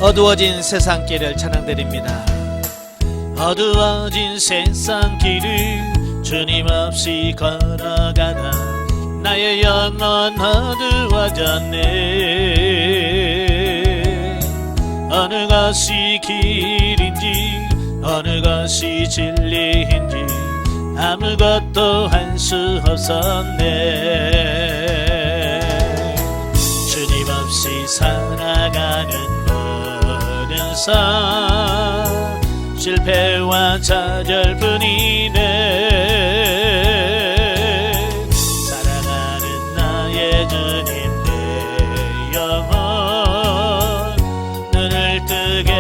어두워진 세상길을 찬양드립니다. 어두워진 세상길을 주님 없이 걸어가다 나의 영혼 어두워졌네. 어느 것이 길인지 어느 것이 진리인지 아무것도 할 수 없었네. 주님 없이 살아가는 모든 삶 실패와 좌절뿐이네. 사랑하는 나의 주님 내 영혼 눈을 뜨게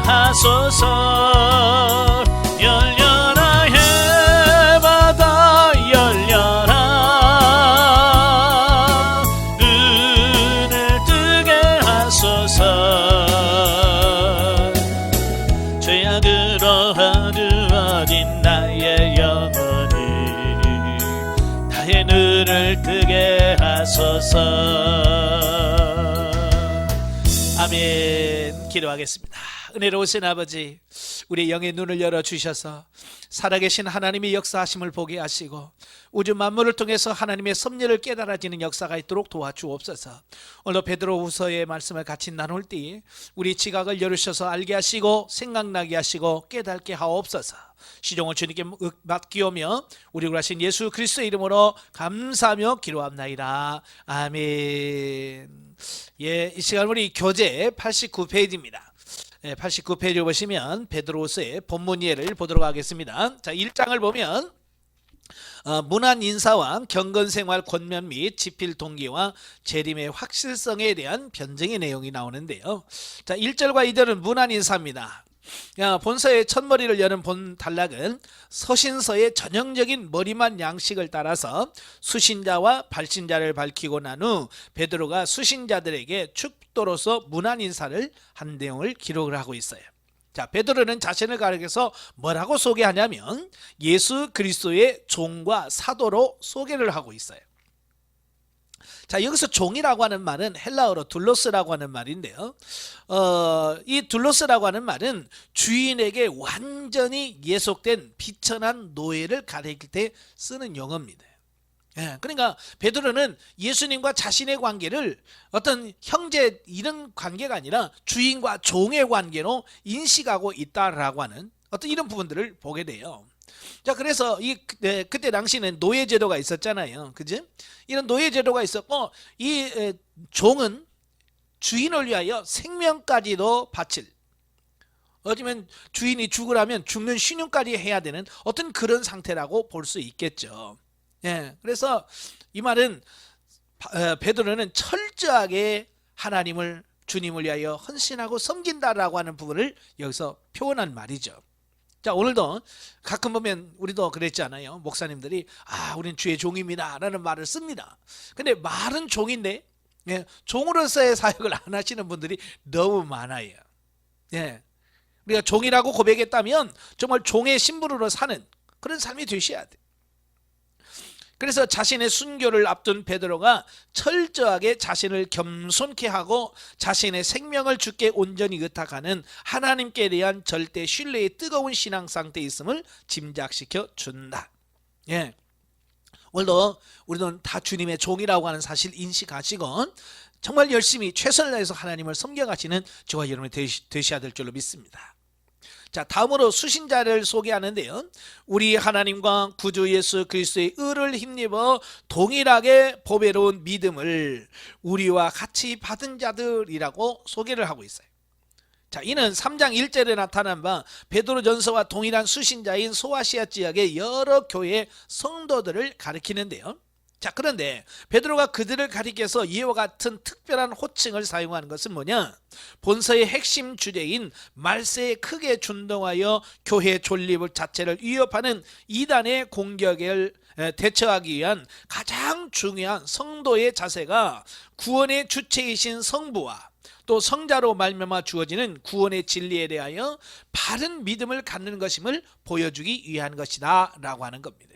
하소서. 열려라 해바다 열려라 눈을 뜨게 하소서. 죄악으로 어두워진 나의 영혼을 나의 눈을 뜨게 하소서. 아멘. 기도하겠습니다. 은혜로우신 아버지, 우리 영의 눈을 열어주셔서 살아계신 하나님의 역사하심을 보게 하시고 우주 만물을 통해서 하나님의 섭리를 깨달아지는 역사가 있도록 도와주옵소서. 오늘 베드로후서의 말씀을 같이 나눌 때 우리 지각을 열으셔서 알게 하시고 생각나게 하시고 깨닫게 하옵소서. 시종을 주님께 맡기오며 우리 구하신 예수 그리스도의 이름으로 감사하며 기도합나이다. 아멘. 예, 이 시간 우리 교재 89페이지입니다. 89페이지를 보시면 베드로후서의 본문 예를 보도록 하겠습니다. 자, 1장을 보면 문안 인사와 경건생활 권면 및 집필 동기와 재림의 확실성에 대한 변증의 내용이 나오는데요. 자, 1절과 2절은 문안 인사입니다. 본서의 첫머리를 여는 본 단락은 서신서의 전형적인 머리만 양식을 따라서 수신자와 발신자를 밝히고 난 후 베드로가 수신자들에게 축도로서 문안 인사를 한 내용을 기록을 하고 있어요. 자, 베드로는 자신을 가리켜서 뭐라고 소개하냐면 예수 그리스도의 종과 사도로 소개를 하고 있어요. 자, 여기서 종이라고 하는 말은 헬라어로 둘로스라고 하는 말인데요. 이 둘로스라고 하는 말은 주인에게 완전히 예속된 비천한 노예를 가리킬 때 쓰는 용어입니다. 예, 그러니까 베드로는 예수님과 자신의 관계를 어떤 형제 이런 관계가 아니라 주인과 종의 관계로 인식하고 있다라고 하는 어떤 이런 부분들을 보게 돼요. 자, 그래서 그때 당시는 노예 제도가 있었잖아요. 그지? 이런 노예 제도가 있었고 이 종은 주인을 위하여 생명까지도 바칠, 어쩌면 주인이 죽으라면 죽는 신용까지 해야 되는 어떤 그런 상태라고 볼 수 있겠죠. 예, 그래서 이 말은 베드로는 철저하게 하나님을 주님을 위하여 헌신하고 섬긴다라고 하는 부분을 여기서 표현한 말이죠. 자, 오늘도 가끔 보면 우리도 그랬잖아요. 목사님들이 우리는 주의 종입니다 라는 말을 씁니다. 근데 말은 종인데 종으로서의 사역을 안 하시는 분들이 너무 많아요. 예, 우리가 종이라고 고백했다면 정말 종의 신분으로 사는 그런 삶이 되셔야 돼요. 그래서 자신의 순교를 앞둔 베드로가 철저하게 자신을 겸손케 하고 자신의 생명을 주께 온전히 의탁하는 하나님께 대한 절대 신뢰의 뜨거운 신앙 상태에 있음을 짐작시켜 준다. 예, 오늘도 우리는 다 주님의 종이라고 하는 사실 인식하시고 정말 열심히 최선을 다해서 하나님을 섬겨가시는 저와 여러분이 되셔야 될 줄로 믿습니다. 자, 다음으로 수신자를 소개하는데요. 우리 하나님과 구주 예수 그리스도의 의를 힘입어 동일하게 보배로운 믿음을 우리와 같이 받은 자들이라고 소개를 하고 있어요. 자, 이는 3장 1절에 나타난 바 베드로전서와 동일한 수신자인 소아시아 지역의 여러 교회 성도들을 가리키는데요. 자, 그런데 베드로가 그들을 가리켜서 이와 같은 특별한 호칭을 사용하는 것은 뭐냐? 본서의 핵심 주제인 말세에 크게 준동하여 교회 존립을 자체를 위협하는 이단의 공격을 대처하기 위한 가장 중요한 성도의 자세가 구원의 주체이신 성부와 또 성자로 말미암아 주어지는 구원의 진리에 대하여 바른 믿음을 갖는 것임을 보여주기 위한 것이다 라고 하는 겁니다.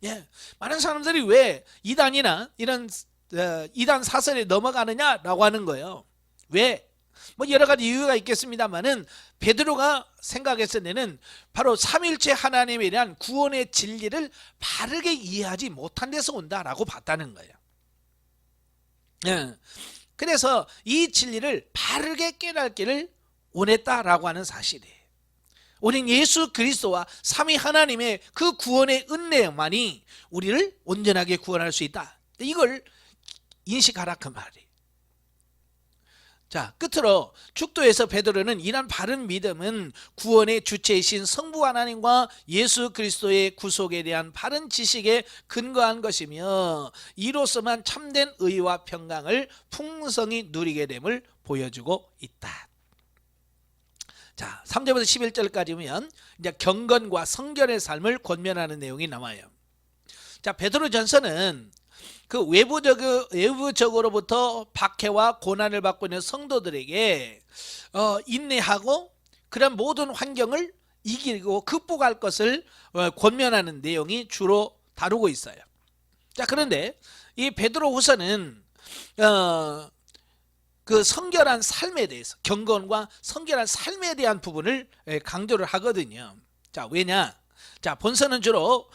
예, 많은 사람들이 왜 이단이나 이런 이단 사설에 넘어가느냐라고 하는 거예요. 왜? 뭐 여러 가지 이유가 있겠습니다만은 베드로가 생각했을 때는 바로 삼위일체 하나님에 대한 구원의 진리를 바르게 이해하지 못한 데서 온다라고 봤다는 거예요. 예. 그래서 이 진리를 바르게 깨닫기를 원했다라고 하는 사실이에요. 우린 예수 그리스도와 삼위 하나님의 그 구원의 은혜만이 우리를 온전하게 구원할 수 있다. 이걸 인식하라 그 말이에요. 자, 끝으로 축도에서 베드로는 이런 바른 믿음은 구원의 주체이신 성부 하나님과 예수 그리스도의 구속에 대한 바른 지식에 근거한 것이며 이로서만 참된 의와 평강을 풍성히 누리게 됨을 보여주고 있다. 자, 3절부터 11절까지면 이제 경건과 성결의 삶을 권면하는 내용이 나와요. 자, 베드로전서는 그 외부적으로부터 박해와 고난을 받고 있는 성도들에게 인내하고 그런 모든 환경을 이기고 극복할 것을 권면하는 내용이 주로 다루고 있어요. 자, 그런데 이 베드로후서는 그 성결한 삶에 대해서, 경건과 성결한 삶에 대한 부분을 강조를 하거든요. 자, 왜냐? 자, 본서는 주로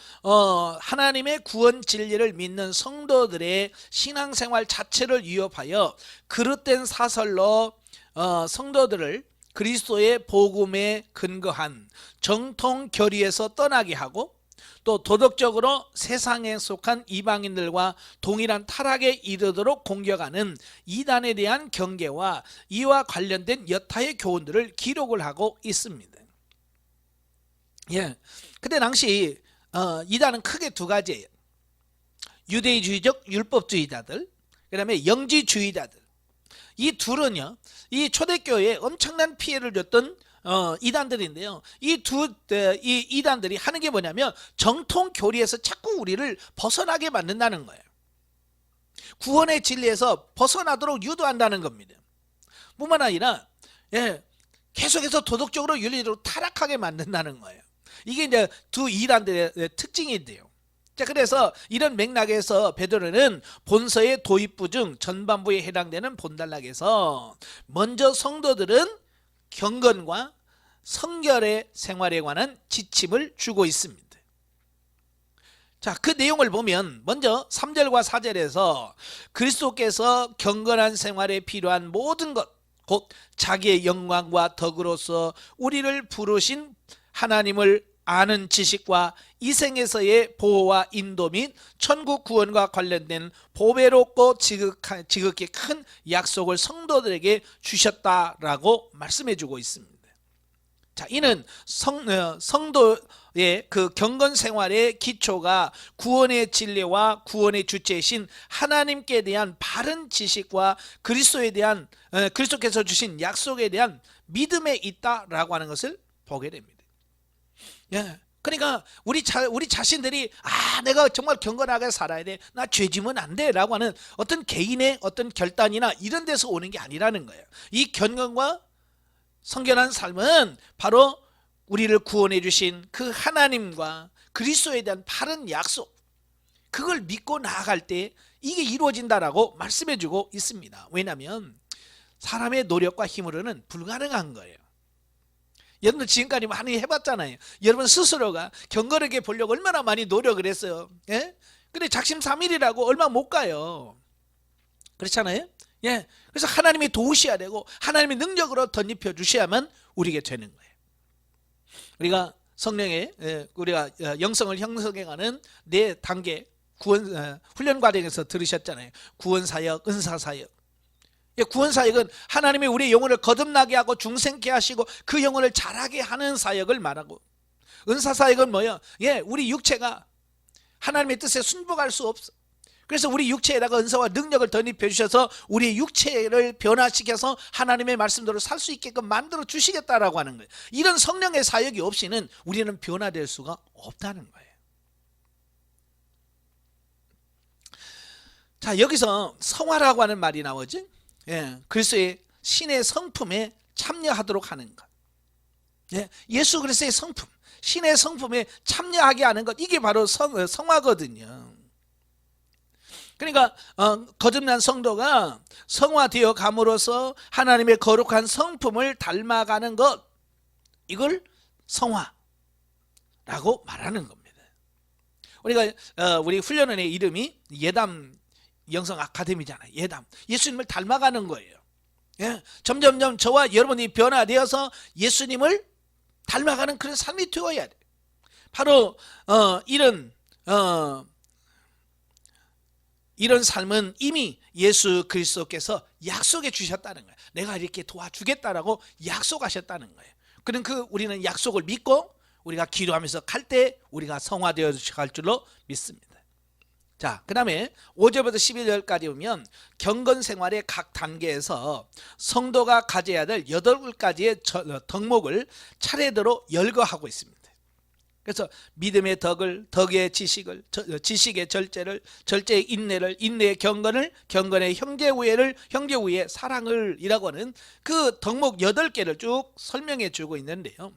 하나님의 구원 진리를 믿는 성도들의 신앙생활 자체를 위협하여 그릇된 사설로 성도들을 그리스도의 복음에 근거한 정통 교리에서 떠나게 하고 또 도덕적으로 세상에 속한 이방인들과 동일한 타락에 이르도록 공격하는 이단에 대한 경계와 이와 관련된 여타의 교훈들을 기록을 하고 있습니다. 예. 그때 당시 이단은 크게 두 가지예요. 유대주의적 율법주의자들, 그 다음에 영지주의자들. 이 둘은요, 이 초대교회에 엄청난 피해를 줬던 이단들인데요. 이 이단들이 하는 게 뭐냐면 정통 교리에서 자꾸 우리를 벗어나게 만든다는 거예요. 구원의 진리에서 벗어나도록 유도한다는 겁니다. 뿐만 아니라 계속해서 도덕적으로 윤리적으로 타락하게 만든다는 거예요. 이게 이제 두 이단들의 특징인데요. 자, 그래서 이런 맥락에서 베드로는 본서의 도입부 중 전반부에 해당되는 본단락에서 먼저 성도들은 경건과 성결의 생활에 관한 지침을 주고 있습니다. 자, 그 내용을 보면 먼저 3절과 4절에서 그리스도께서 경건한 생활에 필요한 모든 것, 곧 자기의 영광과 덕으로서 우리를 부르신 하나님을 아는 지식과 이생에서의 보호와 인도 및 천국 구원과 관련된 보배롭고 지극히 큰 약속을 성도들에게 주셨다라고 말씀해 주고 있습니다. 자, 이는 성도의 그 경건 생활의 기초가 구원의 진리와 구원의 주체이신 하나님께 대한 바른 지식과 그리스도에 대한 그리스도께서 주신 약속에 대한 믿음에 있다라고 하는 것을 보게 됩니다. 예. 그러니까 우리 자신들이 내가 정말 경건하게 살아야 돼, 나 죄지면 안 돼라고 하는 어떤 개인의 어떤 결단이나 이런 데서 오는 게 아니라는 거예요. 이 경건과 성결한 삶은 바로 우리를 구원해 주신 그 하나님과 그리스도에 대한 바른 약속, 그걸 믿고 나아갈 때 이게 이루어진다라고 말씀해 주고 있습니다. 왜냐하면 사람의 노력과 힘으로는 불가능한 거예요. 여러분들 지금까지 많이 해봤잖아요. 여러분 스스로가 경건하게 보려고 얼마나 많이 노력을 했어요. 예? 근데 작심삼일이라고 얼마 못 가요. 그렇잖아요. 예. 그래서 하나님이 도우셔야 되고 하나님의 능력으로 덧입혀 주셔야만 우리에게 되는 거예요. 우리가 성령의 우리가 영성을 형성해가는 네 단계 구원 훈련 과정에서 들으셨잖아요. 구원사역, 은사사역. 구원사역은 하나님이 우리의 영혼을 거듭나게 하고 중생케 하시고 그 영혼을 자라게 하는 사역을 말하고, 은사사역은 뭐예요? 우리 육체가 하나님의 뜻에 순복할 수 없어. 그래서 우리 육체에다가 은사와 능력을 덧입혀 주셔서 우리 육체를 변화시켜서 하나님의 말씀대로 살 수 있게끔 만들어 주시겠다라고 하는 거예요. 이런 성령의 사역이 없이는 우리는 변화될 수가 없다는 거예요. 자, 여기서 성화라고 하는 말이 나오죠. 그리스도의 신의 성품에 참여하도록 하는 것. 예수 그리스도의 성품, 신의 성품에 참여하게 하는 것, 이게 바로 성화거든요. 그러니까 거듭난 성도가 성화되어 감으로써 하나님의 거룩한 성품을 닮아가는 것, 이걸 성화라고 말하는 겁니다. 우리가 우리 훈련원의 이름이 예담 영성 아카데미잖아요. 예담, 예수님을 닮아가는 거예요. 예, 점점점 저와 여러분이 변화되어서 예수님을 닮아가는 그런 삶이 되어야 돼. 바로 이런 삶은 이미 예수 그리스도께서 약속해 주셨다는 거예요. 내가 이렇게 도와주겠다라고 약속하셨다는 거예요. 그럼 우리는 약속을 믿고 우리가 기도하면서 갈 때 우리가 성화되어 갈 줄로 믿습니다. 자, 그 다음에 5절부터 11절까지 보면 경건 생활의 각 단계에서 성도가 가져야 될 8가지의 덕목을 차례대로 열거하고 있습니다. 그래서 믿음의 덕을, 덕의 지식을, 지식의 절제를, 절제의 인내를, 인내의 경건을, 경건의 형제우애를, 형제우애의 사랑을 이라고 하는 그 덕목 8개를 쭉 설명해 주고 있는데요.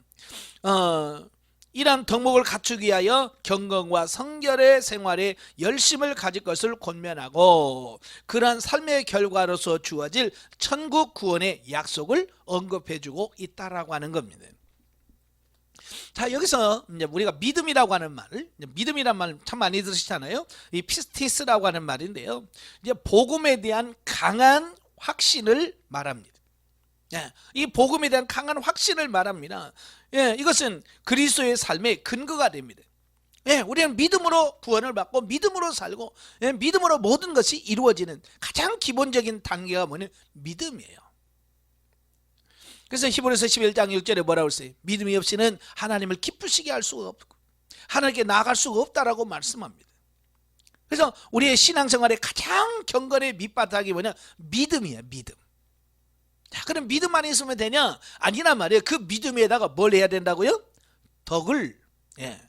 이러한 덕목을 갖추기 위하여 경건과 성결의 생활에 열심을 가질 것을 권면하고 그러한 삶의 결과로서 주어질 천국 구원의 약속을 언급해 주고 있다라고 하는 겁니다. 자, 여기서 이제 우리가 믿음이라고 하는 말을, 믿음이란 말 참 많이 들으시잖아요. 이 피스티스라고 하는 말인데요. 이제 복음에 대한 강한 확신을 말합니다. 예, 이 복음에 대한 강한 확신을 말합니다. 예, 이것은 그리스도의 삶의 근거가 됩니다. 예, 우리는 믿음으로 구원을 받고 믿음으로 살고, 예, 믿음으로 모든 것이 이루어지는 가장 기본적인 단계가 뭐냐? 믿음이에요. 그래서 히브리서 11장 6절에 뭐라고 했어요? 믿음이 없이는 하나님을 기쁘시게 할 수가 없고 하나님께 나아갈 수가 없다라고 말씀합니다. 그래서 우리의 신앙생활의 가장 경건의 밑바닥이 뭐냐? 믿음이에요. 믿음. 자, 그럼 믿음만 있으면 되냐? 아니란 말이에요. 그 믿음 위에다가 뭘 해야 된다고요? 덕을. 예.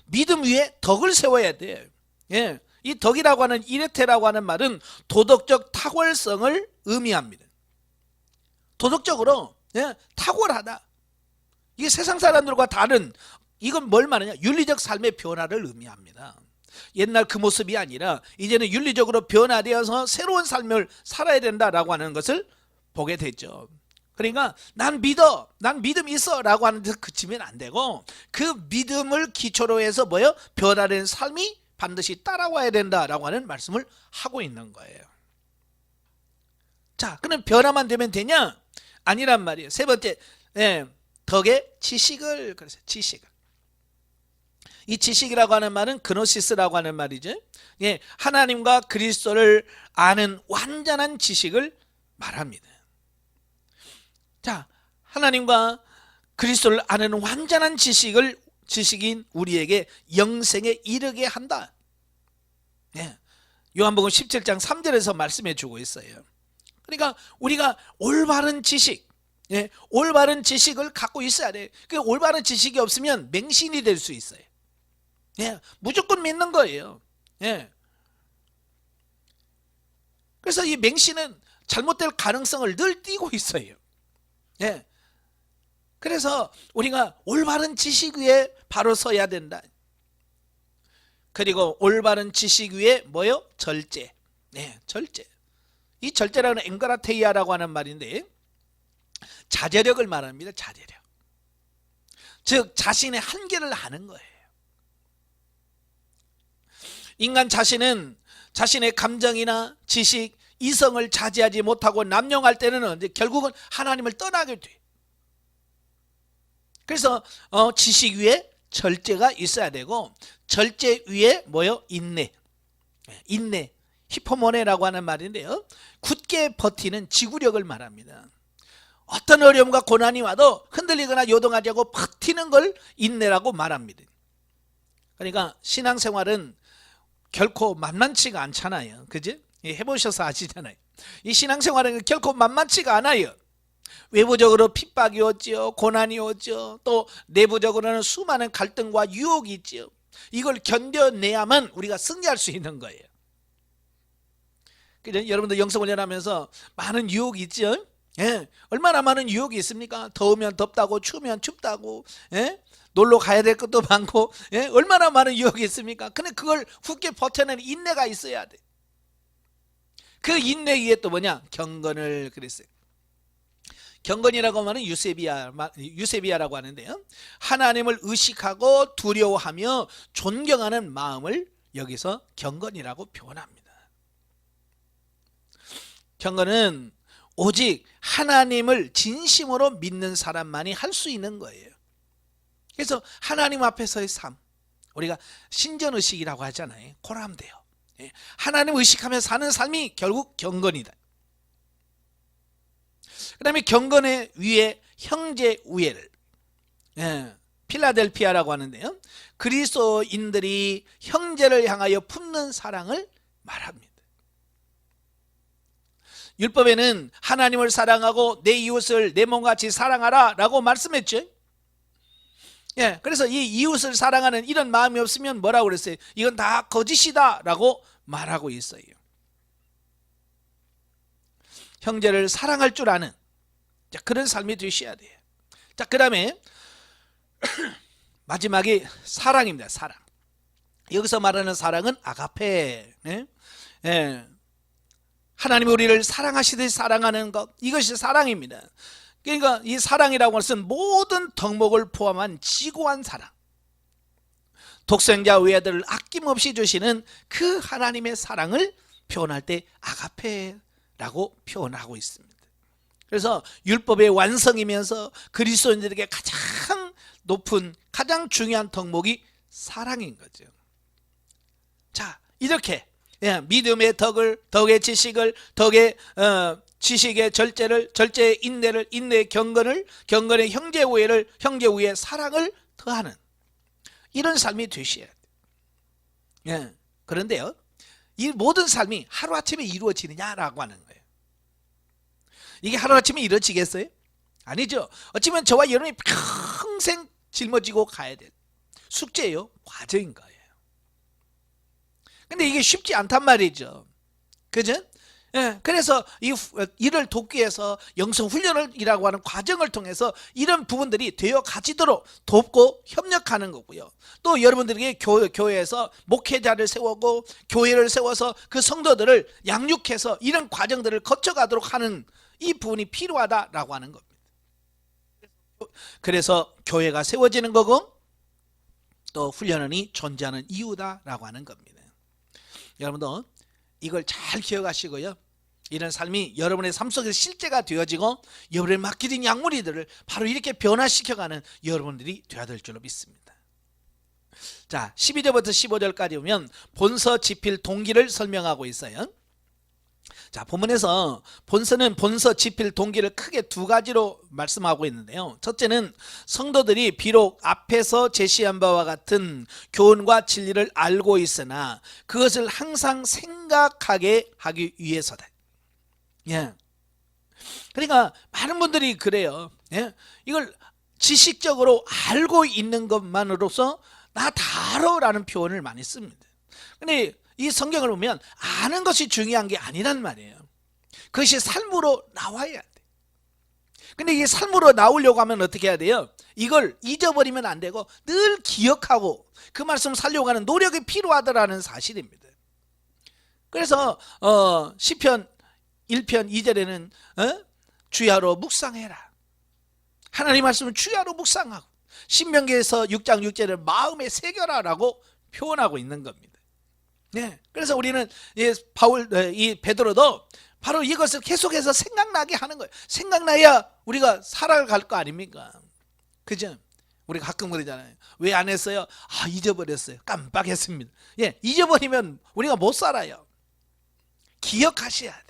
믿음 위에 덕을 세워야 돼. 예. 이 덕이라고 하는 이레테라고 하는 말은 도덕적 탁월성을 의미합니다. 도덕적으로, 예, 탁월하다. 이게 세상 사람들과 다른, 이건 뭘 말하냐? 윤리적 삶의 변화를 의미합니다. 옛날 그 모습이 아니라 이제는 윤리적으로 변화되어서 새로운 삶을 살아야 된다라고 하는 것을 보게 됐죠. 그러니까 난 믿어, 난 믿음 있어 라고 하는 데서 그치면 안 되고 그 믿음을 기초로 해서 뭐예요? 변화된 삶이 반드시 따라와야 된다라고 하는 말씀을 하고 있는 거예요. 자, 그럼 변화만 되면 되냐? 아니란 말이에요. 세 번째, 예, 덕의 지식을, 그래서 지식을. 이 지식이라고 하는 말은 그노시스라고 하는 말이죠. 예, 하나님과 그리스도를 아는 완전한 지식을 말합니다. 자, 하나님과 그리스도를 아는 완전한 지식인 우리에게 영생에 이르게 한다. 예, 요한복음 17장 3절에서 말씀해 주고 있어요. 그러니까 우리가 올바른 지식, 예, 올바른 지식을 갖고 있어야 돼. 그 올바른 지식이 없으면 맹신이 될 수 있어요. 예, 무조건 믿는 거예요. 예. 그래서 이 맹신은 잘못될 가능성을 늘 띄고 있어요. 예. 그래서 우리가 올바른 지식 위에 바로 서야 된다. 그리고 올바른 지식 위에 뭐요? 절제. 네, 절제. 이 절제라는 엥그라테이아라고 하는 말인데 자제력을 말합니다. 자제력. 즉 자신의 한계를 아는 거예요. 인간 자신은 자신의 감정이나 지식, 이성을 자제하지 못하고 남용할 때는 결국은 하나님을 떠나게 돼. 그래서 지식 위에 절제가 있어야 되고 절제 위에 뭐요? 인내. 인내. 히포모네라고 하는 말인데요. 굳게 버티는 지구력을 말합니다. 어떤 어려움과 고난이 와도 흔들리거나 요동하지 않고 버티는 걸 인내라고 말합니다. 그러니까 신앙생활은 결코 만만치가 않잖아요. 그지? 해보셔서 아시잖아요. 이 신앙생활은 결코 만만치가 않아요. 외부적으로 핍박이 오죠. 고난이 오죠. 또 내부적으로는 수많은 갈등과 유혹이 있죠. 이걸 견뎌내야만 우리가 승리할 수 있는 거예요. 그죠? 여러분들 영성훈련하면서 많은 유혹이 있죠. 예, 얼마나 많은 유혹이 있습니까? 더우면 덥다고, 추우면 춥다고, 예? 놀러 가야 될 것도 많고, 예? 얼마나 많은 유혹이 있습니까? 근데 그걸 굳게 버텨내는 인내가 있어야 돼. 그 인내 위에 또 뭐냐? 경건을 그랬어요. 경건이라고 하면 유세비아라고 하는데요. 하나님을 의식하고 두려워하며 존경하는 마음을 여기서 경건이라고 표현합니다. 경건은 오직 하나님을 진심으로 믿는 사람만이 할 수 있는 거예요. 그래서 하나님 앞에서의 삶, 우리가 신전의식이라고 하잖아요. 그걸 하면 돼요. 하나님 의식하며 사는 삶이 결국 경건이다. 그 다음에 경건의 위에 형제 우애를, 필라델피아라고 하는데요, 그리스도인들이 형제를 향하여 품는 사랑을 말합니다. 율법에는 하나님을 사랑하고 내 이웃을 내 몸같이 사랑하라 라고 말씀했죠. 그래서 이 이웃을 사랑하는 이런 마음이 없으면 뭐라고 그랬어요? 이건 다 거짓이다 라고 말하고 있어요. 형제를 사랑할 줄 아는 그런 삶이 되셔야 돼요. 자, 그 다음에 마지막이 사랑입니다. 사랑. 여기서 말하는 사랑은 아가페. 하나님이 우리를 사랑하시듯이 사랑하는 것, 이것이 사랑입니다. 그러니까 이 사랑이라고 하는 것은 모든 덕목을 포함한 지고한 사랑, 독생자 외아들을 아낌없이 주시는 그 하나님의 사랑을 표현할 때 아가페라고 표현하고 있습니다. 그래서 율법의 완성이면서 그리스도인들에게 가장 높은, 가장 중요한 덕목이 사랑인 거죠. 자, 이렇게 믿음의 덕을, 덕의 지식을, 덕의 지식의 절제를, 절제의 인내를, 인내의 경건을, 경건의 형제 우애를, 형제 우애의 사랑을 더하는 이런 삶이 되셔야 돼요. 그런데요, 이 모든 삶이 하루아침에 이루어지느냐라고 하는 거예요. 이게 하루아침에 이루어지겠어요? 아니죠. 어쩌면 저와 여러분이 평생 짊어지고 가야 될 숙제예요. 과정인 거예요. 근데 이게 쉽지 않단 말이죠. 그죠? 그래서 이를 돕기 위해서 영성훈련이라고 하는 과정을 통해서 이런 부분들이 되어 가지도록 돕고 협력하는 거고요. 또 여러분들에게 교회에서 목회자를 세우고 교회를 세워서 그 성도들을 양육해서 이런 과정들을 거쳐가도록 하는 이 부분이 필요하다라고 하는 겁니다. 그래서 교회가 세워지는 거고 또 훈련원이 존재하는 이유다라고 하는 겁니다. 여러분도 이걸 잘 기억하시고요, 이런 삶이 여러분의 삶 속에서 실제가 되어지고 여러분의 맡기는 약물이들을 바로 이렇게 변화시켜가는 여러분들이 되어야 될 줄로 믿습니다. 자, 12절부터 15절까지 보면 본서 지필 동기를 설명하고 있어요. 자, 본문에서 본서는 본서 지필 동기를 크게 두 가지로 말씀하고 있는데요. 첫째는 성도들이 비록 앞에서 제시한 바와 같은 교훈과 진리를 알고 있으나 그것을 항상 생각하게 하기 위해서다. 그러니까 많은 분들이 그래요. 이걸 지식적으로 알고 있는 것만으로서 나 다 알아라는 표현을 많이 씁니다. 근데 이 성경을 보면 아는 것이 중요한 게 아니란 말이에요. 그것이 삶으로 나와야 돼. 근데 이게 삶으로 나오려고 하면 어떻게 해야 돼요? 이걸 잊어버리면 안 되고 늘 기억하고 그 말씀 살려고 하는 노력이 필요하다라는 사실입니다. 그래서 시편 1편 2절에는 주야로 묵상해라. 하나님 말씀은 주야로 묵상하고, 신명기에서 6장 6절에 마음에 새겨라라고 표현하고 있는 겁니다. 그래서 우리는 이 베드로도 바로 이것을 계속해서 생각나게 하는 거예요. 생각나야 우리가 살아갈 거 아닙니까? 그죠? 우리가 가끔 그러잖아요. 왜 안 했어요? 잊어버렸어요. 깜빡했습니다. 잊어버리면 우리가 못 살아요. 기억하셔야 돼.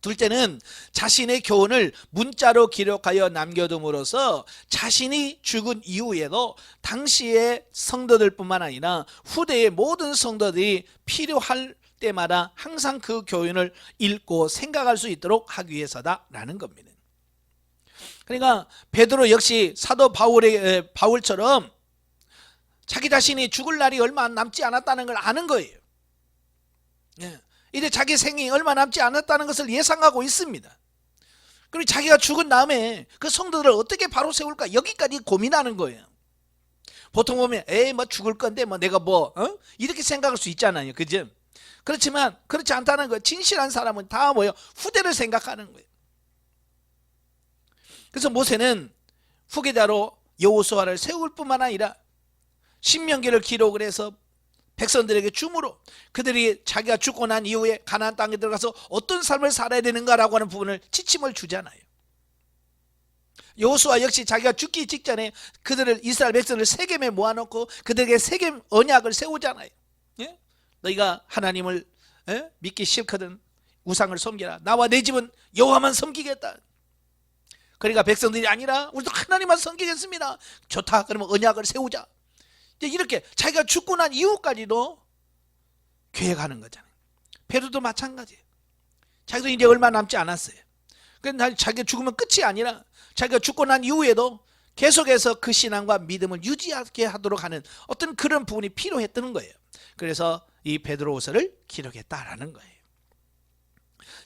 둘째는 자신의 교훈을 문자로 기록하여 남겨둠으로써 자신이 죽은 이후에도 당시의 성도들뿐만 아니라 후대의 모든 성도들이 필요할 때마다 항상 그 교훈을 읽고 생각할 수 있도록 하기 위해서다라는 겁니다. 그러니까 베드로 역시 사도 바울처럼 자기 자신이 죽을 날이 얼마 남지 않았다는 걸 아는 거예요. 이제 자기 생이 얼마 남지 않았다는 것을 예상하고 있습니다. 그리고 자기가 죽은 다음에 그 성도들을 어떻게 바로 세울까, 여기까지 고민하는 거예요. 보통 보면 뭐 죽을 건데 뭐 내가 이렇게 생각할 수 있잖아요. 그죠? 그렇지만 그렇지 않다는 거예요. 진실한 사람은 다 뭐예요? 후대를 생각하는 거예요. 그래서 모세는 후계자로 여호수아를 세울 뿐만 아니라 신명기를 기록을 해서 백성들에게 주므로 그들이 자기가 죽고 난 이후에 가나안 땅에 들어가서 어떤 삶을 살아야 되는가라고 하는 부분을 지침을 주잖아요. 여호수아 역시 자기가 죽기 직전에 그들을 이스라엘 백성을 세겜에 모아놓고 그들에게 세겜 언약을 세우잖아요. 예? 너희가 하나님을 믿기 싫거든 우상을 섬기라. 나와 내 집은 여호와만 섬기겠다. 그러니까 백성들이 아니라 우리도 하나님만 섬기겠습니다. 좋다. 그러면 언약을 세우자. 이렇게 자기가 죽고 난 이후까지도 계획하는 거잖아요. 베드로도 마찬가지예요. 자기도 이제 얼마 남지 않았어요. 그런데 자기가 죽으면 끝이 아니라 자기가 죽고 난 이후에도 계속해서 그 신앙과 믿음을 유지하게 하도록 하는 어떤 그런 부분이 필요했던 거예요. 그래서 이 베드로후서를 기록했다라는 거예요.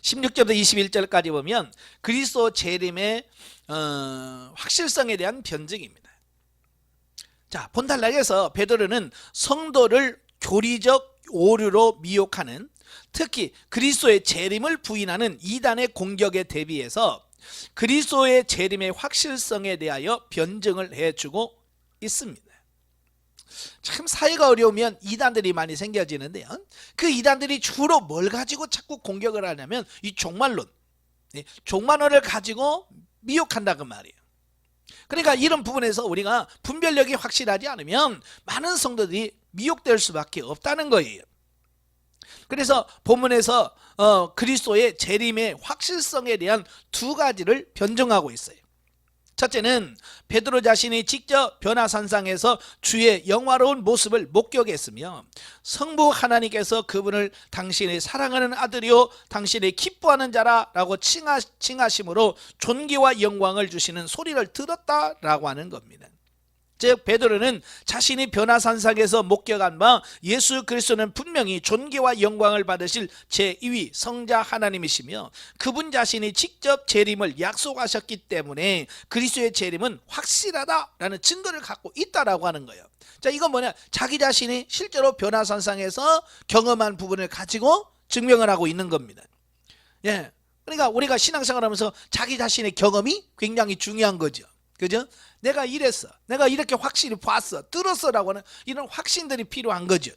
16절부터 21절까지 보면 그리스도 재림의 확실성에 대한 변증입니다. 자, 본단락에서 베드로는 성도를 교리적 오류로 미혹하는, 특히 그리스도의 재림을 부인하는 이단의 공격에 대비해서 그리스도의 재림의 확실성에 대하여 변증을 해주고 있습니다. 참 사회가 어려우면 이단들이 많이 생겨지는데요. 그 이단들이 주로 뭘 가지고 자꾸 공격을 하냐면 이 종말론, 종말론을 가지고 미혹한다고 말이에요. 그러니까 이런 부분에서 우리가 분별력이 확실하지 않으면 많은 성도들이 미혹될 수밖에 없다는 거예요. 그래서 본문에서 그리스도의 재림의 확실성에 대한 두 가지를 변증하고 있어요. 첫째는 베드로 자신이 직접 변화산상에서 주의 영화로운 모습을 목격했으며 성부 하나님께서 그분을 당신의 사랑하는 아들이요 당신의 기뻐하는 자라라고 칭하심으로 존귀와 영광을 주시는 소리를 들었다라고 하는 겁니다. 즉 베드로는 자신이 변화산상에서 목격한 바 예수 그리스도는 분명히 존귀와 영광을 받으실 제2위 성자 하나님이시며 그분 자신이 직접 재림을 약속하셨기 때문에 그리스도의 재림은 확실하다라는 증거를 갖고 있다라고 하는 거예요. 자, 이건 뭐냐? 자기 자신이 실제로 변화산상에서 경험한 부분을 가지고 증명을 하고 있는 겁니다. 예, 그러니까 우리가 신앙생활하면서 자기 자신의 경험이 굉장히 중요한 거죠. 그죠? 내가 이랬어, 내가 이렇게 확실히 봤어, 들었어라고 하는 이런 확신들이 필요한 거죠.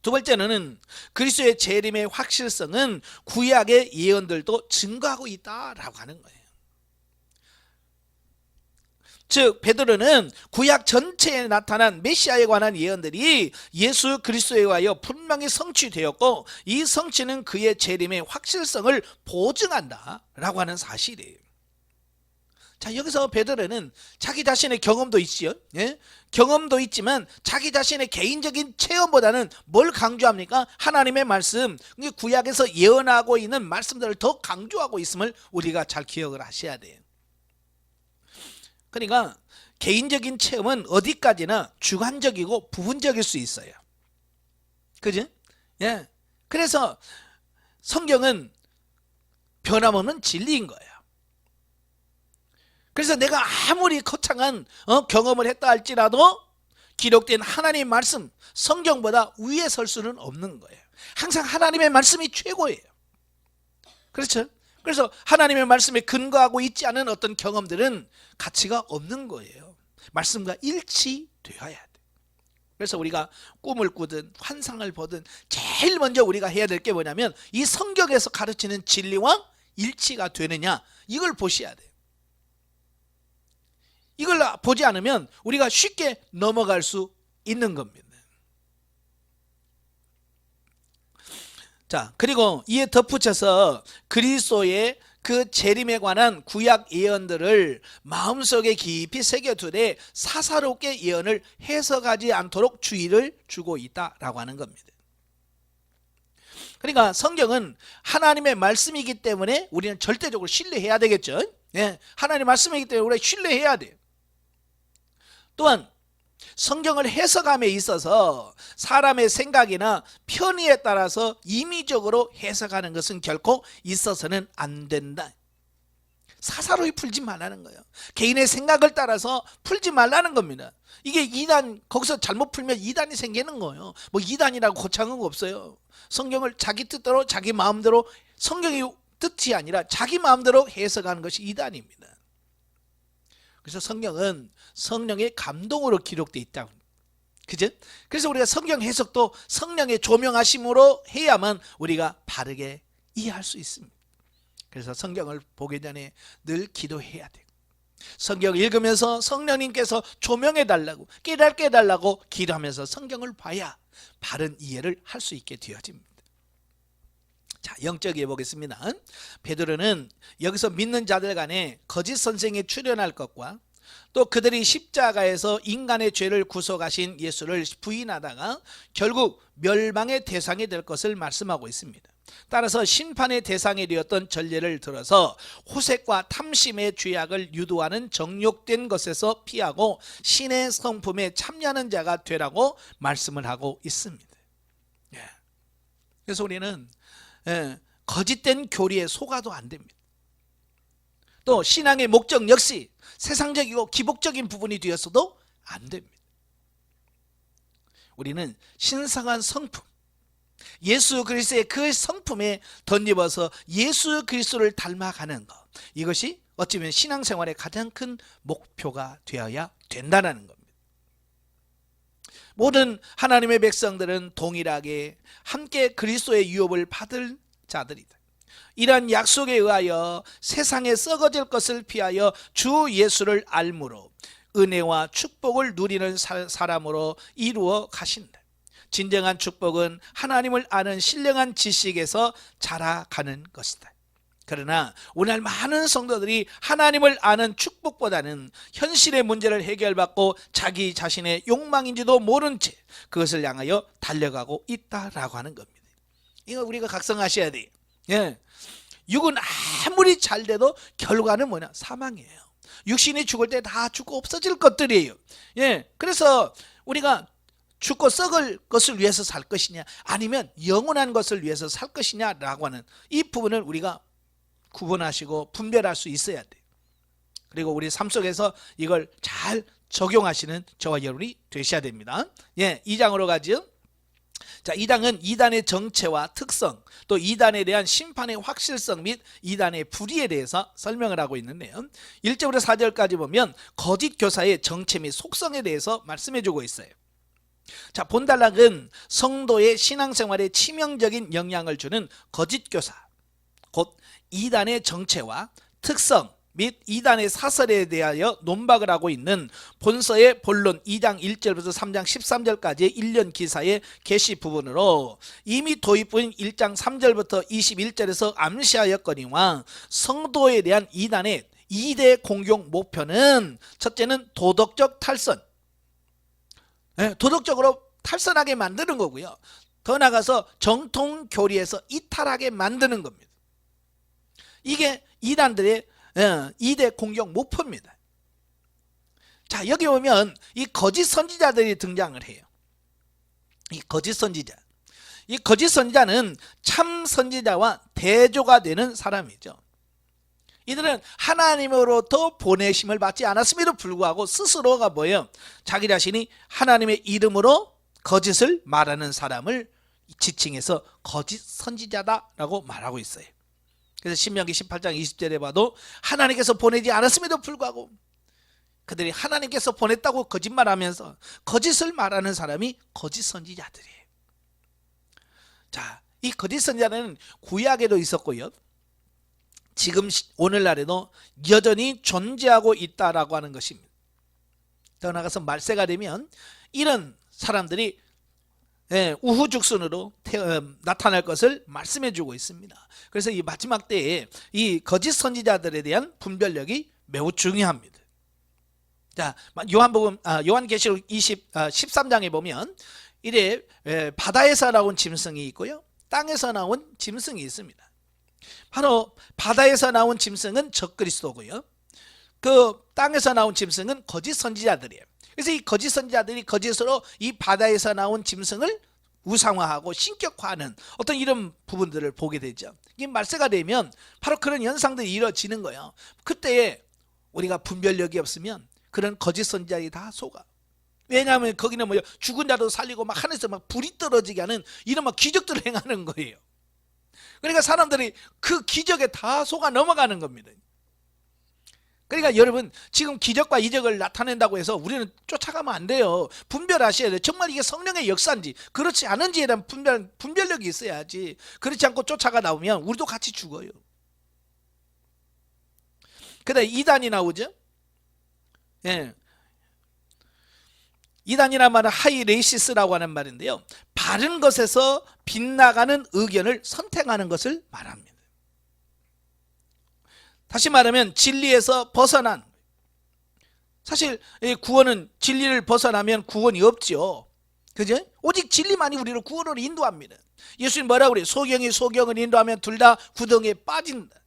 두 번째는 그리스도의 재림의 확실성은 구약의 예언들도 증거하고 있다라고 하는 거예요. 즉 베드로는 구약 전체에 나타난 메시아에 관한 예언들이 예수 그리스도에 의하여 분명히 성취되었고 이 성취는 그의 재림의 확실성을 보증한다라고 하는 사실이에요. 자, 여기서 베드로는 자기 자신의 경험도 있지요. 예? 경험도 있지만 자기 자신의 개인적인 체험보다는 뭘 강조합니까? 하나님의 말씀, 구약에서 예언하고 있는 말씀들을 더 강조하고 있음을 우리가 잘 기억을 하셔야 돼요. 그러니까 개인적인 체험은 어디까지나 주관적이고 부분적일 수 있어요. 그죠? 예. 그래서 성경은 변함없는 진리인 거예요. 그래서 내가 아무리 거창한 경험을 했다 할지라도 기록된 하나님의 말씀, 성경보다 위에 설 수는 없는 거예요. 항상 하나님의 말씀이 최고예요. 그렇죠? 그래서 하나님의 말씀에 근거하고 있지 않은 어떤 경험들은 가치가 없는 거예요. 말씀과 일치되어야 돼. 그래서 우리가 꿈을 꾸든 환상을 보든 제일 먼저 우리가 해야 될 게 뭐냐면 이 성경에서 가르치는 진리와 일치가 되느냐, 이걸 보셔야 돼요. 이걸 보지 않으면 우리가 쉽게 넘어갈 수 있는 겁니다. 자, 그리고 이에 덧붙여서 그리스도의 그 재림에 관한 구약 예언들을 마음속에 깊이 새겨두되 사사롭게 예언을 해석하지 않도록 주의를 주고 있다라고 하는 겁니다. 그러니까 성경은 하나님의 말씀이기 때문에 우리는 절대적으로 신뢰해야 되겠죠. 예, 하나님의 말씀이기 때문에 우리가 신뢰해야 돼요. 또한 성경을 해석함에 있어서 사람의 생각이나 편의에 따라서 임의적으로 해석하는 것은 결코 있어서는 안 된다. 사사로이 풀지 말라는 거예요. 개인의 생각을 따라서 풀지 말라는 겁니다. 이게 이단, 거기서 잘못 풀면 이단이 생기는 거예요. 뭐 이단이라고 고창한 거 없어요. 성경을 자기 뜻대로 자기 마음대로, 성경의 뜻이 아니라 자기 마음대로 해석하는 것이 이단입니다. 그래서 성경은 성령의 감동으로 기록되어 있다. 그죠? 그래서 우리가 성경 해석도 성령의 조명하심으로 해야만 우리가 바르게 이해할 수 있습니다. 그래서 성경을 보기 전에 늘 기도해야 돼요. 성경을 읽으면서 성령님께서 조명해 달라고, 깨닫게 해달라고 기도하면서 성경을 봐야 바른 이해를 할 수 있게 되어집니다. 자, 영적이해 보겠습니다. 베드로는 여기서 믿는 자들 간에 거짓 선생이 출현할 것과 또 그들이 십자가에서 인간의 죄를 구속하신 예수를 부인하다가 결국 멸망의 대상이 될 것을 말씀하고 있습니다. 따라서 심판의 대상이 되었던 전례를 들어서 호색과 탐심의 죄악을 유도하는 정욕된 것에서 피하고 신의 성품에 참여하는 자가 되라고 말씀을 하고 있습니다. 그래서 우리는 거짓된 교리에 속아도 안 됩니다. 또 신앙의 목적 역시 세상적이고 기복적인 부분이 되었어도 안 됩니다. 우리는 신성한 성품, 예수 그리스도의 그 성품에 덧입어서 예수 그리스도를 닮아가는 것, 이것이 어찌보면 신앙생활의 가장 큰 목표가 되어야 된다는 겁니다. 모든 하나님의 백성들은 동일하게 함께 그리스도의 유업을 받을 자들이다. 이러한 약속에 의하여 세상에 썩어질 것을 피하여 주 예수를 알므로 은혜와 축복을 누리는 사람으로 이루어 가신다. 진정한 축복은 하나님을 아는 신령한 지식에서 자라가는 것이다. 그러나 오늘 많은 성도들이 하나님을 아는 축복보다는 현실의 문제를 해결받고 자기 자신의 욕망인지도 모른 채 그것을 향하여 달려가고 있다라고 하는 겁니다. 이거 우리가 각성하셔야 돼요. 육은 아무리 잘 돼도 결과는 뭐냐? 사망이에요. 육신이 죽을 때 다 죽고 없어질 것들이에요. 그래서 우리가 죽고 썩을 것을 위해서 살 것이냐, 아니면 영원한 것을 위해서 살 것이냐라고 하는 이 부분을 우리가 구분하시고 분별할 수 있어야 돼요. 그리고 우리 삶 속에서 이걸 잘 적용하시는 저와 여러분이 되셔야 됩니다. 2장으로 가죠. 자, 2장은 이단의 정체와 특성, 또 이단에 대한 심판의 확실성 및 이단의 불의에 대해서 설명을 하고 있는데요. 1절부터 4절까지 보면 거짓 교사의 정체 및 속성에 대해서 말씀해 주고 있어요. 자, 본단락은 성도의 신앙생활에 치명적인 영향을 주는 거짓 교사, 곧 이단의 정체와 특성 및 이단의 사설에 대하여 논박을 하고 있는 본서의 본론 2장 1절부터 3장 13절까지의 1년 기사의 계시 부분으로 이미 도입부인 1장 3절부터 21절에서 암시하였거니와 성도에 대한 이단의 2대 공격 목표는 첫째는 도덕적 탈선, 도덕적으로 탈선하게 만드는 거고요. 더 나아가서 정통 교리에서 이탈하게 만드는 겁니다. 이게 이단들의 2대 공격 목표입니다. 자, 여기 보면 이 거짓 선지자들이 등장을 해요. 이 거짓 선지자는 참 선지자와 대조가 되는 사람이죠. 이들은 하나님으로부터 보내심을 받지 않았음에도 불구하고 스스로가 뭐예요? 자기 자신이 하나님의 이름으로 거짓을 말하는 사람을 지칭해서 거짓 선지자다라고 말하고 있어요. 그래서 신명기 18장 20절에 봐도 하나님께서 보내지 않았음에도 불구하고 그들이 하나님께서 보냈다고 거짓말하면서 거짓을 말하는 사람이 거짓 선지자들이에요. 자, 이 거짓 선지자는 구약에도 있었고요, 지금 오늘날에도 여전히 존재하고 있다라고 하는 것입니다. 더 나아가서 말세가 되면 이런 사람들이 우후죽순으로 나타날 것을 말씀해 주고 있습니다. 그래서 이 마지막 때에 이 거짓 선지자들에 대한 분별력이 매우 중요합니다. 자, 요한계시록 13장에 보면 이래 바다에서 나온 짐승이 있고요, 땅에서 나온 짐승이 있습니다. 바로 바다에서 나온 짐승은 적그리스도고요, 그 땅에서 나온 짐승은 거짓 선지자들이에요. 그래서 이 거짓 선지자들이 거짓으로 이 바다에서 나온 짐승을 우상화하고 신격화하는 어떤 이런 부분들을 보게 되죠. 이게 말세가 되면 바로 그런 현상들이 이루어지는 거예요. 그때에 우리가 분별력이 없으면 그런 거짓 선지자들이 다 속아. 왜냐하면 거기는 뭐 죽은 자도 살리고 막 하늘에서 막 불이 떨어지게 하는 이런 막 기적들을 행하는 거예요. 그러니까 사람들이 그 기적에 다 속아 넘어가는 겁니다. 그러니까 여러분, 지금 기적과 이적을 나타낸다고 해서 우리는 쫓아가면 안 돼요. 분별하셔야 돼요. 정말 이게 성령의 역사인지 그렇지 않은지에 대한 분별력이 있어야지. 그렇지 않고 쫓아가 나오면 우리도 같이 죽어요. 그다음에 이단이 나오죠. 예. 이단이란 말은 하이레이시스라고 하는 말인데요, 바른 것에서 빗나가는 의견을 선택하는 것을 말합니다. 다시 말하면 진리에서 벗어난, 사실 구원은 진리를 벗어나면 구원이 없죠. 그죠? 오직 진리만이 우리를 구원으로 인도합니다. 예수님 뭐라고 그래요? 소경이 소경을 인도하면 둘 다 구덩이에 빠진다.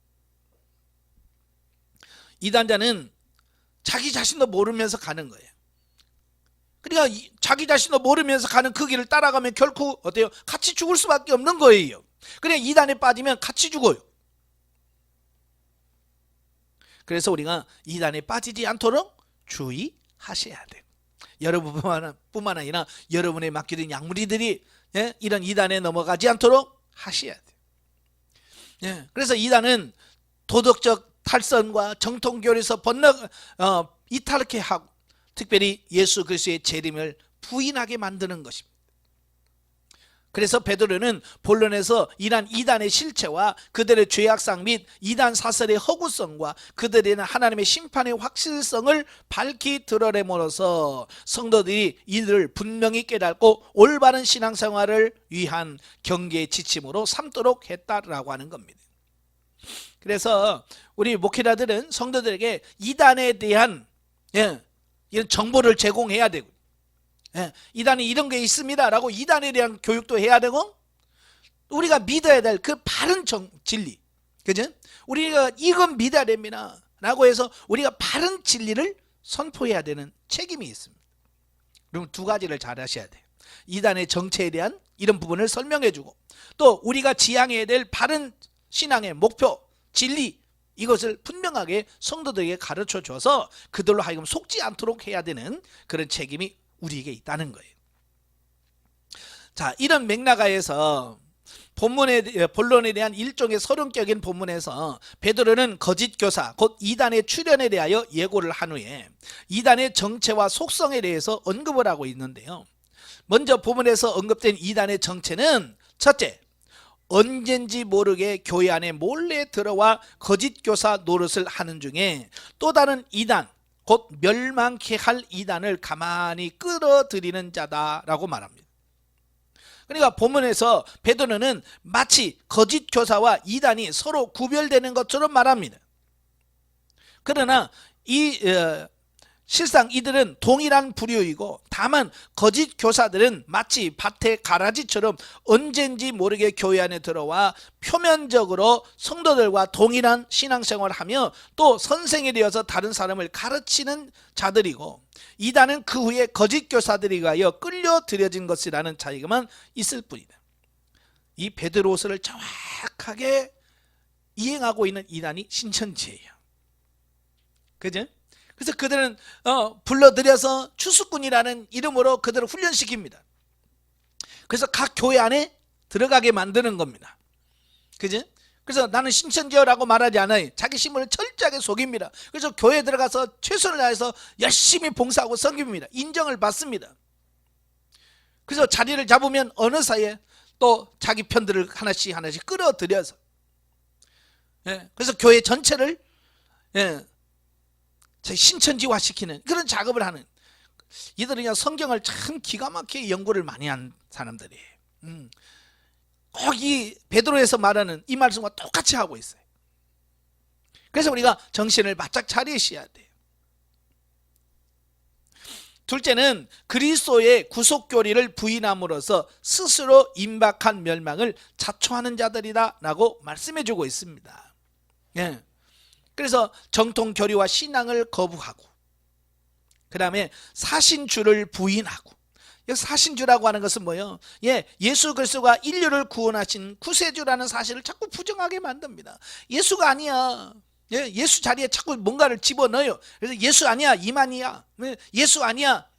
이단자는 자기 자신도 모르면서 가는 거예요. 그러니까 자기 자신도 모르면서 가는 그 길을 따라가면 결코 어때요? 같이 죽을 수밖에 없는 거예요. 그러니까 이단에 빠지면 같이 죽어요. 그래서 우리가 이단에 빠지지 않도록 주의하셔야 돼요. 여러분뿐만 아니라 여러분의 맡겨진 양무리들이 이런 이단에 넘어가지 않도록 하셔야 돼요. 그래서 이단은 도덕적 탈선과 정통교리에서 이탈케 하고, 특별히 예수 그리스도의 재림을 부인하게 만드는 것입니다. 그래서 베드로는 본론에서 이러한 이단의 실체와 그들의 죄악상 및 이단 사설의 허구성과 그들에 대한 하나님의 심판의 확실성을 밝히 드러내므로써 성도들이 이들을 분명히 깨닫고 올바른 신앙생활을 위한 경계의 지침으로 삼도록 했다라고 하는 겁니다. 그래서 우리 목회자들은 성도들에게 이단에 대한 이런 정보를 제공해야 되고, 이단이 이런 게 있습니다 라고 이단에 대한 교육도 해야 되고, 우리가 믿어야 될 그 바른 진리, 그죠? 우리가 이건 믿어야 됩니다 라고 해서 우리가 바른 진리를 선포해야 되는 책임이 있습니다. 그럼 두 가지를 잘 하셔야 돼요. 이단의 정체에 대한 이런 부분을 설명해 주고, 또 우리가 지향해야 될 바른 신앙의 목표, 진리, 이것을 분명하게 성도들에게 가르쳐 줘서 그들로 하여금 속지 않도록 해야 되는 그런 책임이 우리에게 있다는 거예요. 자, 이런 맥락하에서 본론에 대한 일종의 서론격인 본문에서 베드로는 거짓 교사 곧 이단의 출현에 대하여 예고를 한 후에 이단의 정체와 속성에 대해서 언급을 하고 있는데요, 먼저 본문에서 언급된 이단의 정체는 첫째, 언젠지 모르게 교회 안에 몰래 들어와 거짓 교사 노릇을 하는 중에 또 다른 이단, 곧 멸망케 할 이단을 가만히 끌어들이는 자다라고 말합니다. 그러니까 본문에서 베드로는 마치 거짓 교사와 이단이 서로 구별되는 것처럼 말합니다. 그러나 실상 이들은 동일한 부류이고, 다만 거짓 교사들은 마치 밭의 가라지처럼 언젠지 모르게 교회 안에 들어와 표면적으로 성도들과 동일한 신앙생활을 하며 또 선생이 되어서 다른 사람을 가르치는 자들이고, 이단은 그 후에 거짓 교사들에 의하여 끌려들여진 것이라는 차이가만 있을 뿐이다. 이 베드로서를 정확하게 이행하고 있는 이단이 신천지예요. 그죠? 그래서 그들은 불러들여서 추수꾼이라는 이름으로 그들을 훈련시킵니다. 그래서 각 교회 안에 들어가게 만드는 겁니다. 그죠? 그래서 나는 신천지여라고 말하지 않아요. 자기 신분을 철저하게 속입니다. 그래서 교회에 들어가서 최선을 다해서 열심히 봉사하고 섬깁니다. 인정을 받습니다. 그래서 자리를 잡으면 어느 사이에 또 자기 편들을 하나씩 끌어들여서, 그래서 교회 전체를 신천지화 시키는 그런 작업을 하는, 이들은 그냥 성경을 참 기가 막히게 연구를 많이 한 사람들이에요. 꼭 이 베드로에서 말하는 이 말씀과 똑같이 하고 있어요. 그래서 우리가 정신을 바짝 차리셔야 돼요. 둘째는 그리스도의 구속교리를 부인함으로써 스스로 임박한 멸망을 자초하는 자들이다 라고 말씀해 주고 있습니다. 그래서 정통 교리와 신앙을 거부하고, 그 다음에 사신주를 부인하고, 여기서 사신주라고 하는 것은 뭐예요? 예수 그리스도가 인류를 구원하신 구세주라는 사실을 자꾸 부정하게 만듭니다. 예수가 아니야. 예수 자리에 자꾸 뭔가를 집어넣어요. 그래서 예수 아니야, 이만희야. 예수 아니야,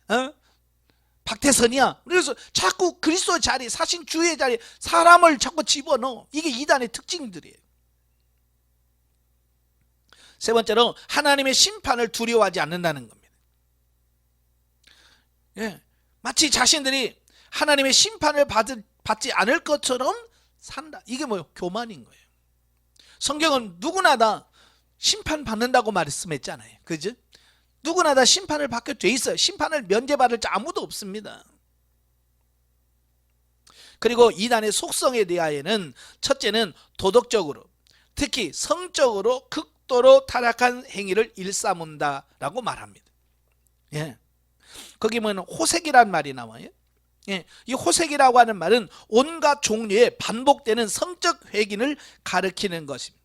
박태선이야. 그래서 자꾸 그리스도 자리, 사신주의 자리에 사람을 자꾸 집어넣어. 이게 이단의 특징들이에요. 세 번째로 하나님의 심판을 두려워하지 않는다는 겁니다. 마치 자신들이 하나님의 심판을 받지 않을 것처럼 산다. 이게 뭐예요? 교만인 거예요. 성경은 누구나 다 심판받는다고 말씀했잖아요. 그죠? 누구나 다 심판을 받게 돼 있어요. 심판을 면제받을 자 아무도 없습니다. 그리고 이단의 속성에 대하여는 첫째는 도덕적으로, 특히 성적으로 극도로 타락한 행위를 일삼는다라고 말합니다. 거기 보면 호색이란 말이 나와요. 이 호색이라고 하는 말은 온갖 종류의 반복되는 성적 회gin을 가리키는 것입니다.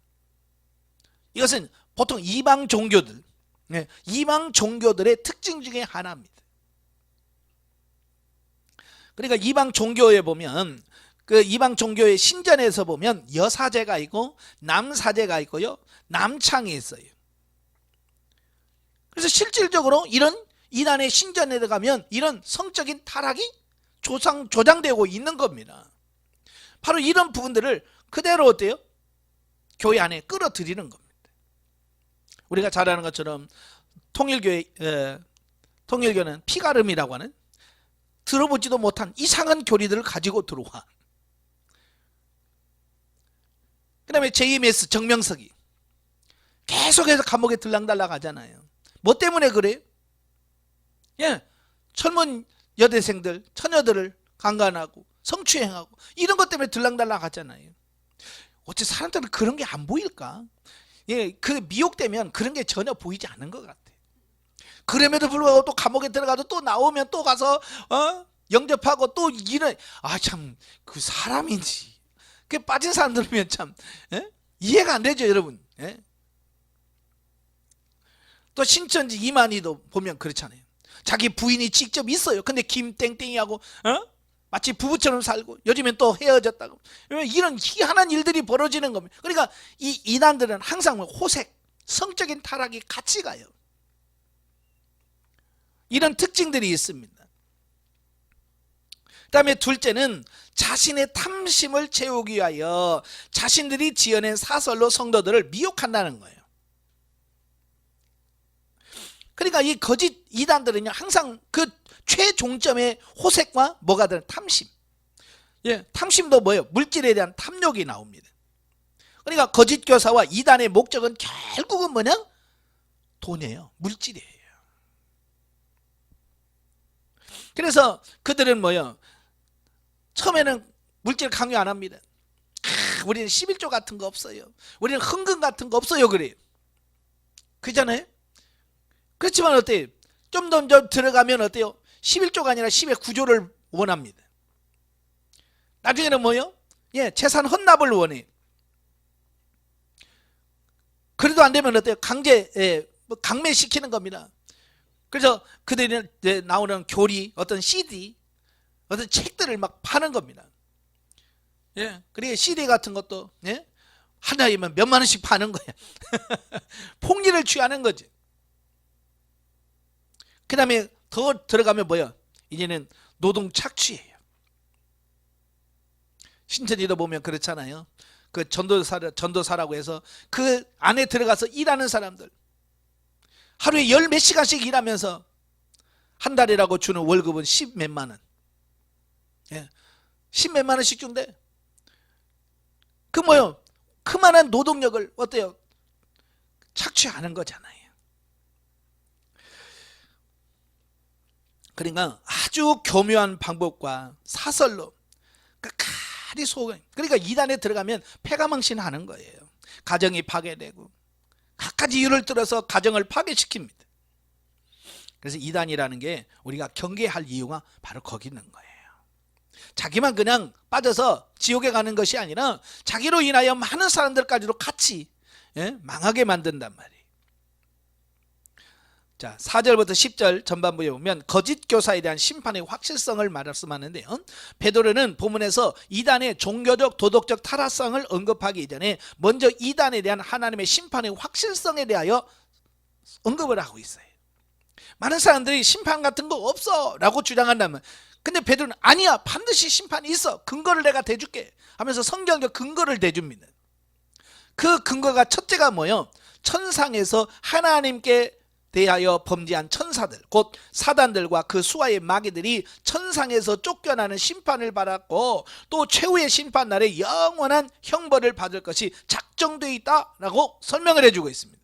이것은 보통 이방 종교들, 이방 종교들의 특징 중에 하나입니다. 그러니까 이방 종교에 보면, 그 이방 종교의 신전에서 보면 여사제가 있고 남사제가 있고요, 남창이 있어요. 그래서 실질적으로 이런 이단의 신전에 들어가면 이런 성적인 타락이 조장되고 있는 겁니다. 바로 이런 부분들을 그대로 어때요? 교회 안에 끌어들이는 겁니다. 우리가 잘 아는 것처럼 통일교는 피가름이라고 하는 들어보지도 못한 이상한 교리들을 가지고 들어와. 그 다음에 JMS 정명석이 계속해서 감옥에 들락달락 하잖아요. 뭐 때문에 그래요? 젊은 여대생들, 처녀들을 강간하고 성추행하고 이런 것 때문에 들락달락 하잖아요. 어째 사람들은 그런 게 안 보일까? 그 미혹되면 그런 게 전혀 보이지 않는 것 같아요. 그럼에도 불구하고 또 감옥에 들어가도 또 나오면 또 가서 영접하고 또 이런, 참 그 사람인지 그 빠진 사람들이면 참 이해가 안 되죠, 여러분. 또 신천지 이만희도 보면 그렇잖아요. 자기 부인이 직접 있어요. 근데 김땡땡이하고 마치 부부처럼 살고 요즘엔 또 헤어졌다고. 이런 희한한 일들이 벌어지는 겁니다. 그러니까 이 이단들은 항상 호색, 성적인 타락이 같이 가요. 이런 특징들이 있습니다. 그 다음에 둘째는 자신의 탐심을 채우기 위하여 자신들이 지어낸 사설로 성도들을 미혹한다는 거예요. 그러니까 이 거짓 이단들은요, 항상 그 최종점의 호색과 뭐가 되는 탐심. 탐심도 뭐예요? 물질에 대한 탐욕이 나옵니다. 그러니까 거짓 교사와 이단의 목적은 결국은 뭐냐? 돈이에요. 물질이에요. 그래서 그들은 뭐예요? 처음에는 물질 강요 안 합니다. 우리는 11조 같은 거 없어요. 우리는 헌금 같은 거 없어요. 그래요. 그잖아요? 그렇지만 어때요? 좀 더 들어가면 어때요? 11조가 아니라 10의 9조를 원합니다. 나중에는 뭐요? 재산 헌납을 원해요. 그래도 안 되면 어때요? 강매시키는 겁니다. 그래서 그들이 나오는 교리, 어떤 CD, 어떤 책들을 막 파는 겁니다. 그리고 CD 같은 것도 하나이면 몇만 원씩 파는 거예요. 폭리를 취하는 거죠. 그 다음에 더 들어가면 뭐야? 이제는 노동 착취예요. 신천지도 보면 그렇잖아요. 그 전도사라고 해서 그 안에 들어가서 일하는 사람들, 하루에 열 몇 시간씩 일하면서 한 달이라고 주는 월급은 10 몇만 원. 10 몇만 원씩 준대. 그 뭐요? 그만한 노동력을 어때요? 착취하는 거잖아요. 그러니까 아주 교묘한 방법과 사설로 끝까지 속은, 그러니까 이단에 들어가면 패가망신 하는 거예요. 가정이 파괴되고 갖가지 이유를 들어서 가정을 파괴시킵니다. 그래서 이단이라는 게 우리가 경계할 이유가 바로 거기 있는 거예요. 자기만 그냥 빠져서 지옥에 가는 것이 아니라 자기로 인하여 많은 사람들까지도 같이 망하게 만든단 말이에요. 자, 4절부터 10절 전반부에 보면 거짓 교사에 대한 심판의 확실성을 말씀하는데요. 베드로는 본문에서 이단의 종교적 도덕적 타락성을 언급하기 이전에 먼저 이단에 대한 하나님의 심판의 확실성에 대하여 언급을 하고 있어요. 많은 사람들이 심판 같은 거 없어 라고 주장한다면, 근데 베드로는 아니야, 반드시 심판이 있어, 근거를 내가 대줄게 하면서 성경적 근거를 대줍니다. 그 근거가 첫째가 뭐예요? 천상에서 하나님께 대하여 범죄한 천사들, 곧 사단들과 그 수하의 마귀들이 천상에서 쫓겨나는 심판을 받았고, 또 최후의 심판날에 영원한 형벌을 받을 것이 작정되어 있다라고 설명을 해주고 있습니다.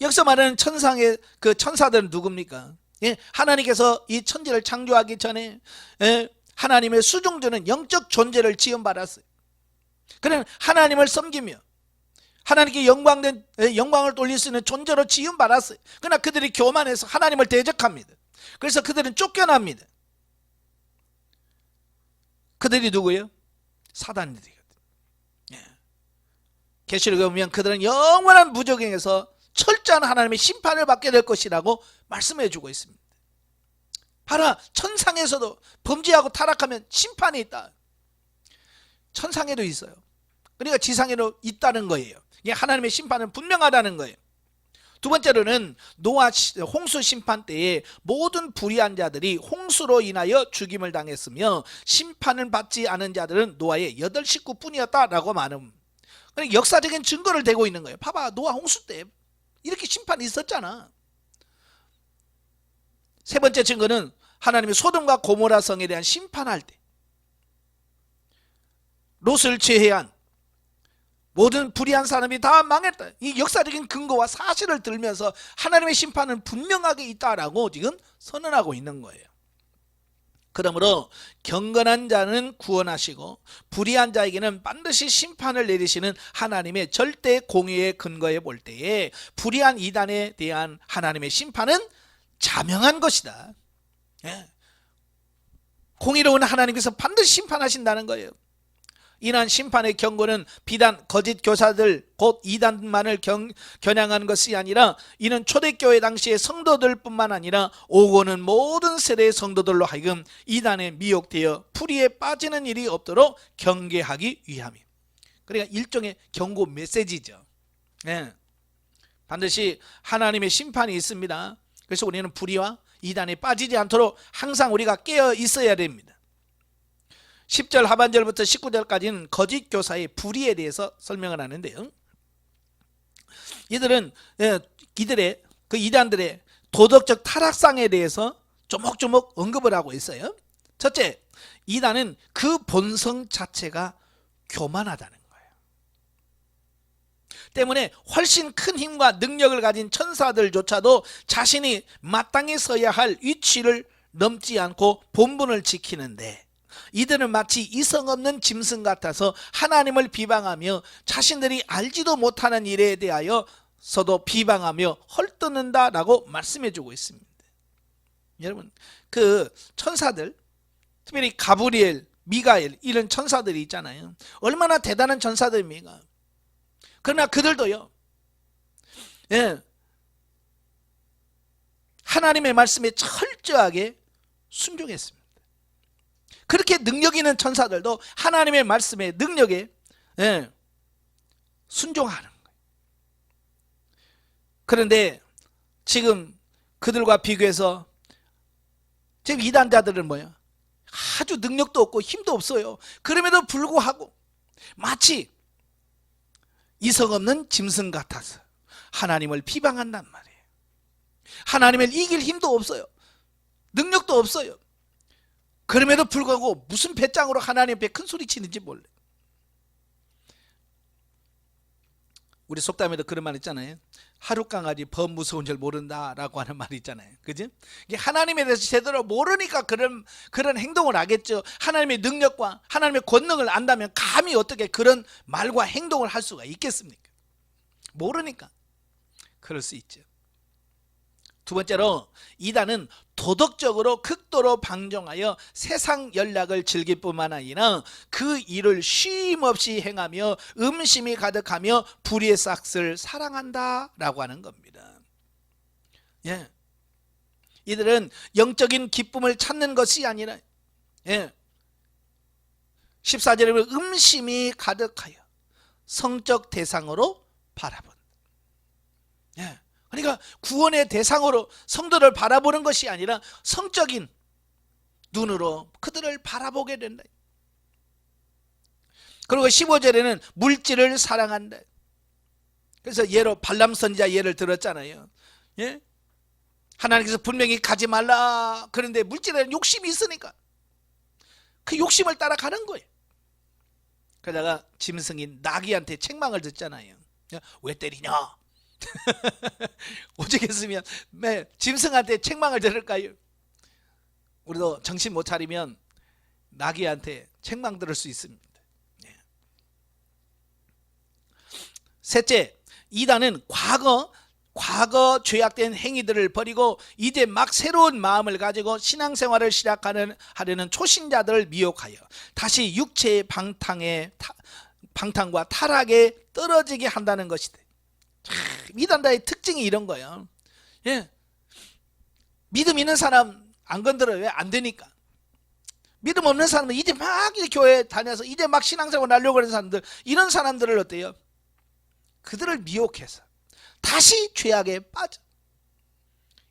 여기서 말하는 천상의 그 천사들은 누굽니까? 예, 하나님께서 이 천지를 창조하기 전에 하나님의 수종자는 영적 존재를 지음받았어요. 그는 하나님을 섬기며 하나님께 영광을 돌릴 수 있는 존재로 지음받았어요. 그러나 그들이 교만해서 하나님을 대적합니다. 그래서 그들은 쫓겨납니다. 그들이 누구예요? 사단들이거든요. 예. 계시록에 보면 그들은 영원한 무적행에서 철저한 하나님의 심판을 받게 될 것이라고 말씀해 주고 있습니다. 봐라, 천상에서도 범죄하고 타락하면 심판이 있다. 천상에도 있어요. 그러니까 지상에도 있다는 거예요. 하나님의 심판은 분명하다는 거예요. 두 번째로는 노아 홍수 심판 때에 모든 불의한 자들이 홍수로 인하여 죽임을 당했으며 심판을 받지 않은 자들은 노아의 8식구뿐이었다라고 말합니다. 그러니까 역사적인 증거를 대고 있는 거예요. 봐봐, 노아 홍수 때 이렇게 심판이 있었잖아. 세 번째 증거는 하나님이 소돔과 고모라 성에 대한 심판할 때 롯을 제외한 모든 불의한 사람이 다 망했다. 이 역사적인 근거와 사실을 들면서 하나님의 심판은 분명하게 있다라고 지금 선언하고 있는 거예요. 그러므로 경건한 자는 구원하시고 불의한 자에게는 반드시 심판을 내리시는 하나님의 절대 공의의 근거에 볼 때에 불의한 이단에 대한 하나님의 심판은 자명한 것이다. 예. 공의로운 하나님께서 반드시 심판하신다는 거예요. 이러한 심판의 경고는 비단 거짓 교사들 곧 이단만을 겨냥한 것이 아니라 이는 초대교회 당시의 성도들 뿐만 아니라 오고 오는 모든 세대의 성도들로 하여금 이단에 미혹되어 풀이에 빠지는 일이 없도록 경계하기 위함이에요. 그러니까 일종의 경고 메시지죠. 네. 반드시 하나님의 심판이 있습니다. 그래서 우리는 불의와 이단에 빠지지 않도록 항상 우리가 깨어 있어야 됩니다. 10절 하반절부터 19절까지는 거짓 교사의 불의에 대해서 설명을 하는데요. 이들의 그 이단들의 도덕적 타락상에 대해서 조목조목 언급을 하고 있어요. 첫째, 이단은 그 본성 자체가 교만하다는 거예요. 때문에 훨씬 큰 힘과 능력을 가진 천사들조차도 자신이 마땅히 서야 할 위치를 넘지 않고 본분을 지키는데, 이들은 마치 이성 없는 짐승 같아서 하나님을 비방하며 자신들이 알지도 못하는 일에 대하여서도 비방하며 헐뜯는다라고 말씀해 주고 있습니다. 여러분, 그 천사들, 특별히 가브리엘, 미가엘 이런 천사들이 있잖아요. 얼마나 대단한 천사들입니까? 그러나 그들도요, 하나님의 말씀에 철저하게 순종했습니다. 그렇게 능력 있는 천사들도 하나님의 말씀의 능력에 순종하는 거예요. 그런데 지금 그들과 비교해서 지금 이단자들은 뭐예요? 아주 능력도 없고 힘도 없어요. 그럼에도 불구하고 마치 이성 없는 짐승 같아서 하나님을 비방한단 말이에요. 하나님을 이길 힘도 없어요. 능력도 없어요. 그럼에도 불구하고 무슨 배짱으로 하나님 앞에 큰 소리 치는지 몰라요. 우리 속담에도 그런 말 있잖아요. 하루 강아지 범 무서운 줄 모른다라고 하는 말이 있잖아요. 그죠? 이게 하나님에 대해서 제대로 모르니까 그런 행동을 하겠죠. 하나님의 능력과 하나님의 권능을 안다면 감히 어떻게 그런 말과 행동을 할 수가 있겠습니까? 모르니까 그럴 수 있죠. 두 번째로, 이단은 도덕적으로 극도로 방종하여 세상 연락을 즐길 뿐만 아니라 그 일을 쉼없이 행하며 음심이 가득하며 불의의 싹을 사랑한다라고 하는 겁니다. 예. 이들은 영적인 기쁨을 찾는 것이 아니라 14절에 보면 음심이 가득하여 성적 대상으로 바라본. 그러니까 구원의 대상으로 성도를 바라보는 것이 아니라 성적인 눈으로 그들을 바라보게 된다. 그리고 15절에는 물질을 사랑한다. 그래서 예로 발람 선지자 예를 들었잖아요. 하나님께서 분명히 가지 말라. 그런데 물질에는 욕심이 있으니까 그 욕심을 따라가는 거예요. 그러다가 짐승인 나귀한테 책망을 듣잖아요. 왜 때리냐? 오죽했으면 짐승한테 책망을 들을까요? 우리도 정신 못 차리면 나귀한테 책망 들을 수 있습니다. 셋째, 이단은 과거 죄악된 행위들을 버리고 이제 막 새로운 마음을 가지고 신앙생활을 시작하려는 초신자들을 미혹하여 다시 육체의 방탕과 타락에 떨어지게 한다는 것이다. 이단자의 특징이 이런 거예요. 믿음 있는 사람 안 건드려요. 왜? 안 되니까. 믿음 없는 사람은 이제 막 교회 다녀서 이제 막 신앙생활 하려고 하는 사람들, 이런 사람들을 어때요? 그들을 미혹해서 다시 죄악에 빠져.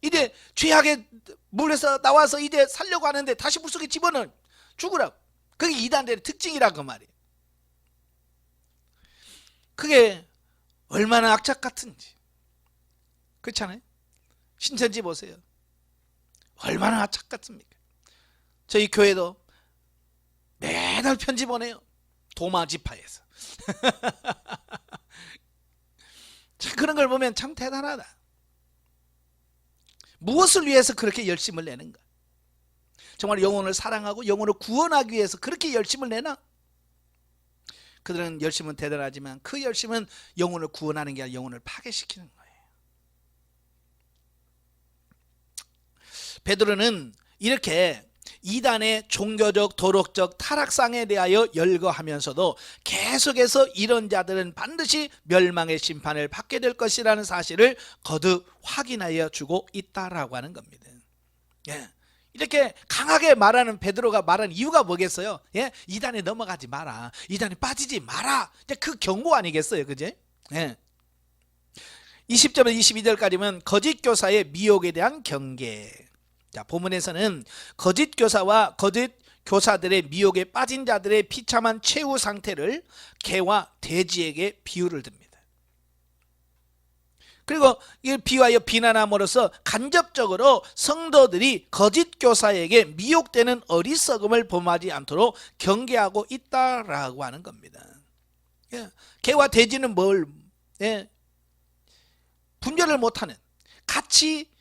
이제 죄악의 물에서 나와서 이제 살려고 하는데 다시 물속에 집어넣어 죽으라고. 그게 이단들의 특징이라고 말이에요. 그게 얼마나 악착 같은지. 그렇잖아요. 신천지 보세요. 얼마나 악착 같습니까? 저희 교회도 매달 편지 보내요. 도마 지파에서. 참 그런 걸 보면 참 대단하다. 무엇을 위해서 그렇게 열심을 내는가? 정말 영혼을 사랑하고 영혼을 구원하기 위해서 그렇게 열심을 내나? 그들은 열심은 대단하지만 그 열심은 영혼을 구원하는 게 아니라 영혼을 파괴시키는 거예요. 베드로는 이렇게 이단의 종교적 도덕적 타락상에 대하여 열거하면서도 계속해서 이런 자들은 반드시 멸망의 심판을 받게 될 것이라는 사실을 거듭 확인하여 주고 있다라고 하는 겁니다. 이렇게 강하게 말하는 베드로가 말한 이유가 뭐겠어요? 이단에 넘어가지 마라, 이단에 빠지지 마라, 그 경고 아니겠어요? 그제? 20절에서 22절까지는 거짓 교사의 미혹에 대한 경계. 자, 본문에서는 거짓 교사와 거짓 교사들의 미혹에 빠진 자들의 비참한 최후 상태를 개와 돼지에게 비유를 듭니다. 그리고 이걸 비유하여 비난함으로써 간접적으로 성도들이 거짓 교사에게 미혹되는 어리석음을 범하지 않도록 경계하고 있다라고 하는 겁니다. 개와 돼지는 뭘 분별을 못하는, 같이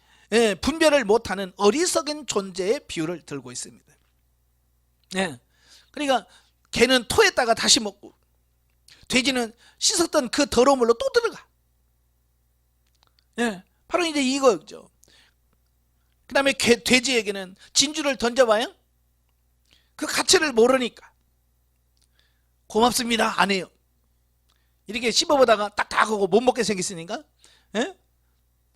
분별을 못하는 어리석은 존재의 비유를 들고 있습니다. 그러니까 개는 토했다가 다시 먹고 돼지는 씻었던 그 더러운 물로 또 들어가. 바로 이제 이거죠. 그 다음에 돼지에게는 진주를 던져봐요. 그 가치를 모르니까 고맙습니다 안 해요. 이렇게 씹어보다가 딱딱하고 못 먹게 생겼으니까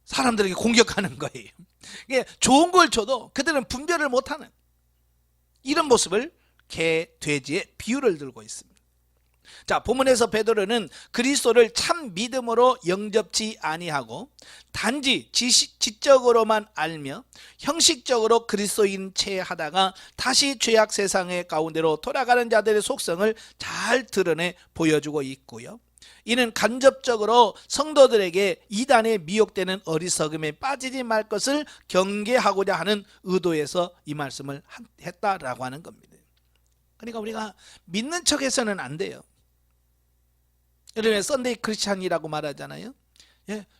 사람들에게 공격하는 거예요. 이게 좋은 걸 줘도 그들은 분별을 못하는 이런 모습을 개, 돼지의 비유를 들고 있습니다. 자, 본문에서 베드로는 그리스도를 참 믿음으로 영접지 아니하고 단지 지적으로만 알며 형식적으로 그리스도인 채 하다가 다시 죄악 세상의 가운데로 돌아가는 자들의 속성을 잘 드러내 보여주고 있고요. 이는 간접적으로 성도들에게 이단에 미혹되는 어리석음에 빠지지 말 것을 경계하고자 하는 의도에서 이 말씀을 했다라고 하는 겁니다. 그러니까 우리가 믿는 척해서는 안 돼요. 여러분 썬데이 크리스찬이라고 말하잖아요.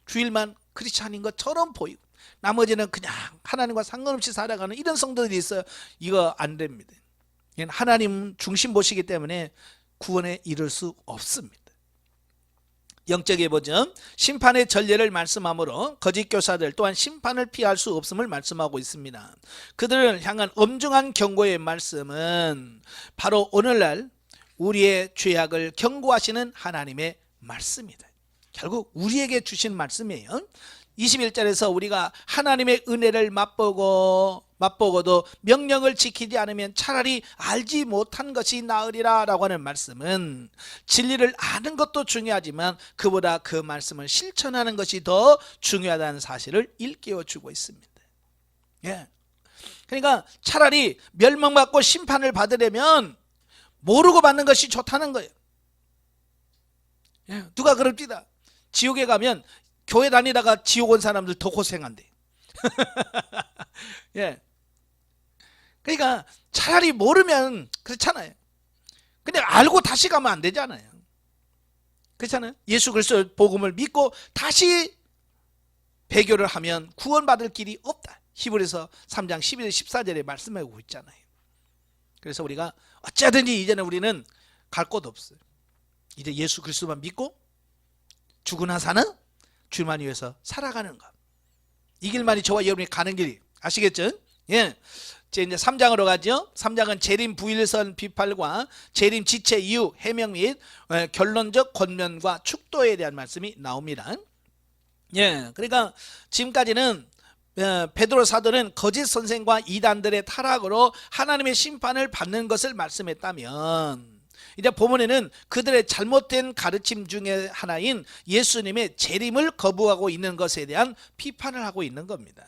주일만 크리스찬인 것처럼 보이고 나머지는 그냥 하나님과 상관없이 살아가는 이런 성도들이 있어요. 이거 안 됩니다. 하나님 중심 보시기 때문에 구원에 이를 수 없습니다. 영적에 보죠. 심판의 전례를 말씀하므로 거짓 교사들 또한 심판을 피할 수 없음을 말씀하고 있습니다. 그들을 향한 엄중한 경고의 말씀은 바로 오늘날 우리의 죄악을 경고하시는 하나님의 말씀이다. 결국 우리에게 주신 말씀이에요. 21절에서 우리가 하나님의 은혜를 맛보고도 명령을 지키지 않으면 차라리 알지 못한 것이 나으리라 라고 하는 말씀은 진리를 아는 것도 중요하지만 그보다 그 말씀을 실천하는 것이 더 중요하다는 사실을 일깨워주고 있습니다. 예. 그러니까 차라리 멸망받고 심판을 받으려면 모르고 받는 것이 좋다는 거예요. 예. 누가 그럽니다. 지옥에 가면 교회 다니다가 지옥 온 사람들 더 고생한대. 예. 그러니까 차라리 모르면 그렇잖아요. 근데 알고 다시 가면 안 되잖아요. 그렇잖아요. 예수 그리스도 복음을 믿고 다시 배교를 하면 구원받을 길이 없다. 히브리서 3장 12절 14절에 말씀하고 있잖아요. 그래서 우리가 어쩌든지 이제는 우리는 갈 곳 없어요. 이제 예수 그리스도만 믿고 죽으나 사는 주만 위해서 살아가는 것. 이 길만이 저와 여러분이 가는 길이. 아시겠죠? 예. 이제 3장으로 가죠. 3장은 재림 부일선 비판과 재림 지체 이유 해명 및 결론적 권면과 축도에 대한 말씀이 나옵니다. 예. 그러니까 지금까지는 베드로 사도는 거짓 선생과 이단들의 타락으로 하나님의 심판을 받는 것을 말씀했다면 이제 본문에는 그들의 잘못된 가르침 중에 하나인 예수님의 재림을 거부하고 있는 것에 대한 비판을 하고 있는 겁니다.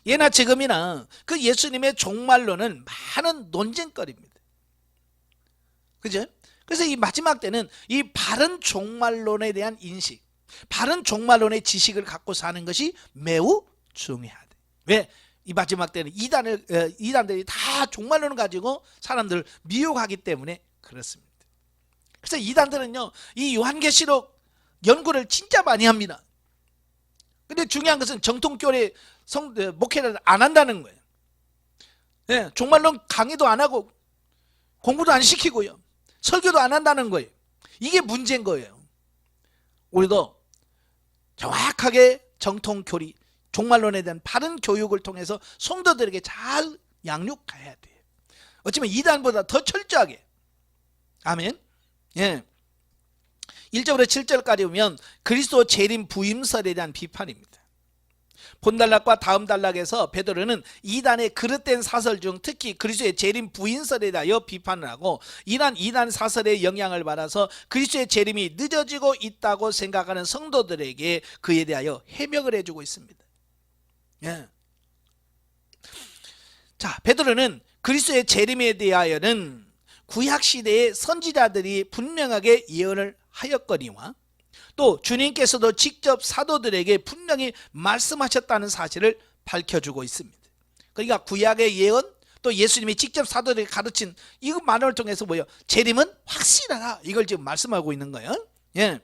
예나 지금이나 그 예수님의 종말론은 많은 논쟁거리입니다. 그죠? 그래서 이 마지막 때는 이 바른 종말론에 대한 인식, 바른 종말론의 지식을 갖고 사는 것이 매우 중요하다. 왜? 이 마지막 때는 이단들이 다 종말론을 가지고 사람들을 미혹하기 때문에 그렇습니다. 그래서 이단들은요, 이 요한계시록 연구를 진짜 많이 합니다. 근데 중요한 것은 정통교회 목회를 안 한다는 거예요. 예, 종말론 강의도 안 하고 공부도 안 시키고요, 설교도 안 한다는 거예요. 이게 문제인 거예요. 우리도 정확하게 정통교리, 종말론에 대한 바른 교육을 통해서 성도들에게 잘 양육해야 돼요. 어쩌면 이단보다 더 철저하게. 아멘. 예. 1절부터 7절까지 보면 그리스도 재림 부임설에 대한 비판입니다. 본단락과 다음 단락에서 베드로는 이단의 그릇된 사설 중 특히 그리스도의 재림 부인설에 대하여 비판을 하고 이러한 이단 사설의 영향을 받아서 그리스도의 재림이 늦어지고 있다고 생각하는 성도들에게 그에 대하여 해명을 해주고 있습니다. 예. 자, 베드로는 그리스도의 재림에 대하여는 구약시대의 선지자들이 분명하게 예언을 하였거니와 또 주님께서도 직접 사도들에게 분명히 말씀하셨다는 사실을 밝혀주고 있습니다. 그러니까 구약의 예언, 또 예수님이 직접 사도들에게 가르친 이 말을 통해서 뭐예요? 재림은 확실하다, 이걸 지금 말씀하고 있는 거예요. 예.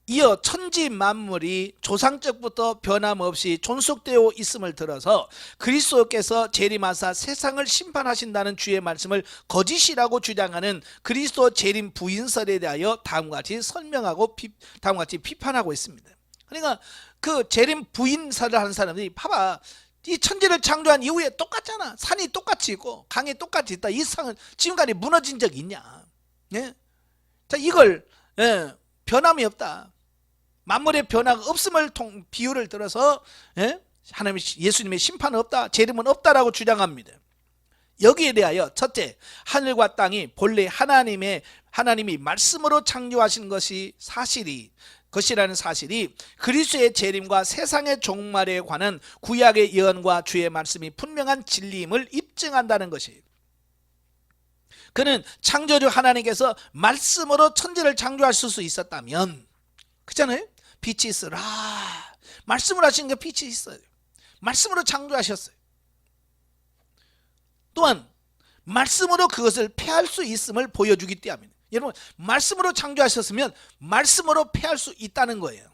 이어 천지 만물이 조상적부터 변함없이 존속되어 있음을 들어서 그리스도께서 재림하사 세상을 심판하신다는 주의 말씀을 거짓이라고 주장하는 그리스도 재림 부인설에 대하여 다음과 같이 설명하고 다음과 같이 비판하고 있습니다. 그러니까 그 재림 부인설을 하는 사람들이 봐봐, 이 천지를 창조한 이후에 똑같잖아. 산이 똑같이 있고 강이 똑같이 있다. 이 상은 지금까지 무너진 적이 있냐? 예? 자, 이걸 변함이 없다, 만물의 변화가 없음을 비유를 들어서 하나님 예수님의 심판은 없다, 재림은 없다라고 주장합니다. 여기에 대하여 첫째, 하늘과 땅이 본래 하나님이 말씀으로 창조하신 것이라는 사실이 그리스도의 재림과 세상의 종말에 관한 구약의 예언과 주의 말씀이 분명한 진리임을 입증한다는 것이에요. 그는 창조주 하나님께서 말씀으로 천지를 창조하실 수 있었다면, 그렇잖아요? 빛이 있어라, 말씀을 하신 게 빛이 있어요. 말씀으로 창조하셨어요. 또한 말씀으로 그것을 폐할 수 있음을 보여주기 때문에, 여러분, 말씀으로 창조하셨으면 말씀으로 폐할 수 있다는 거예요.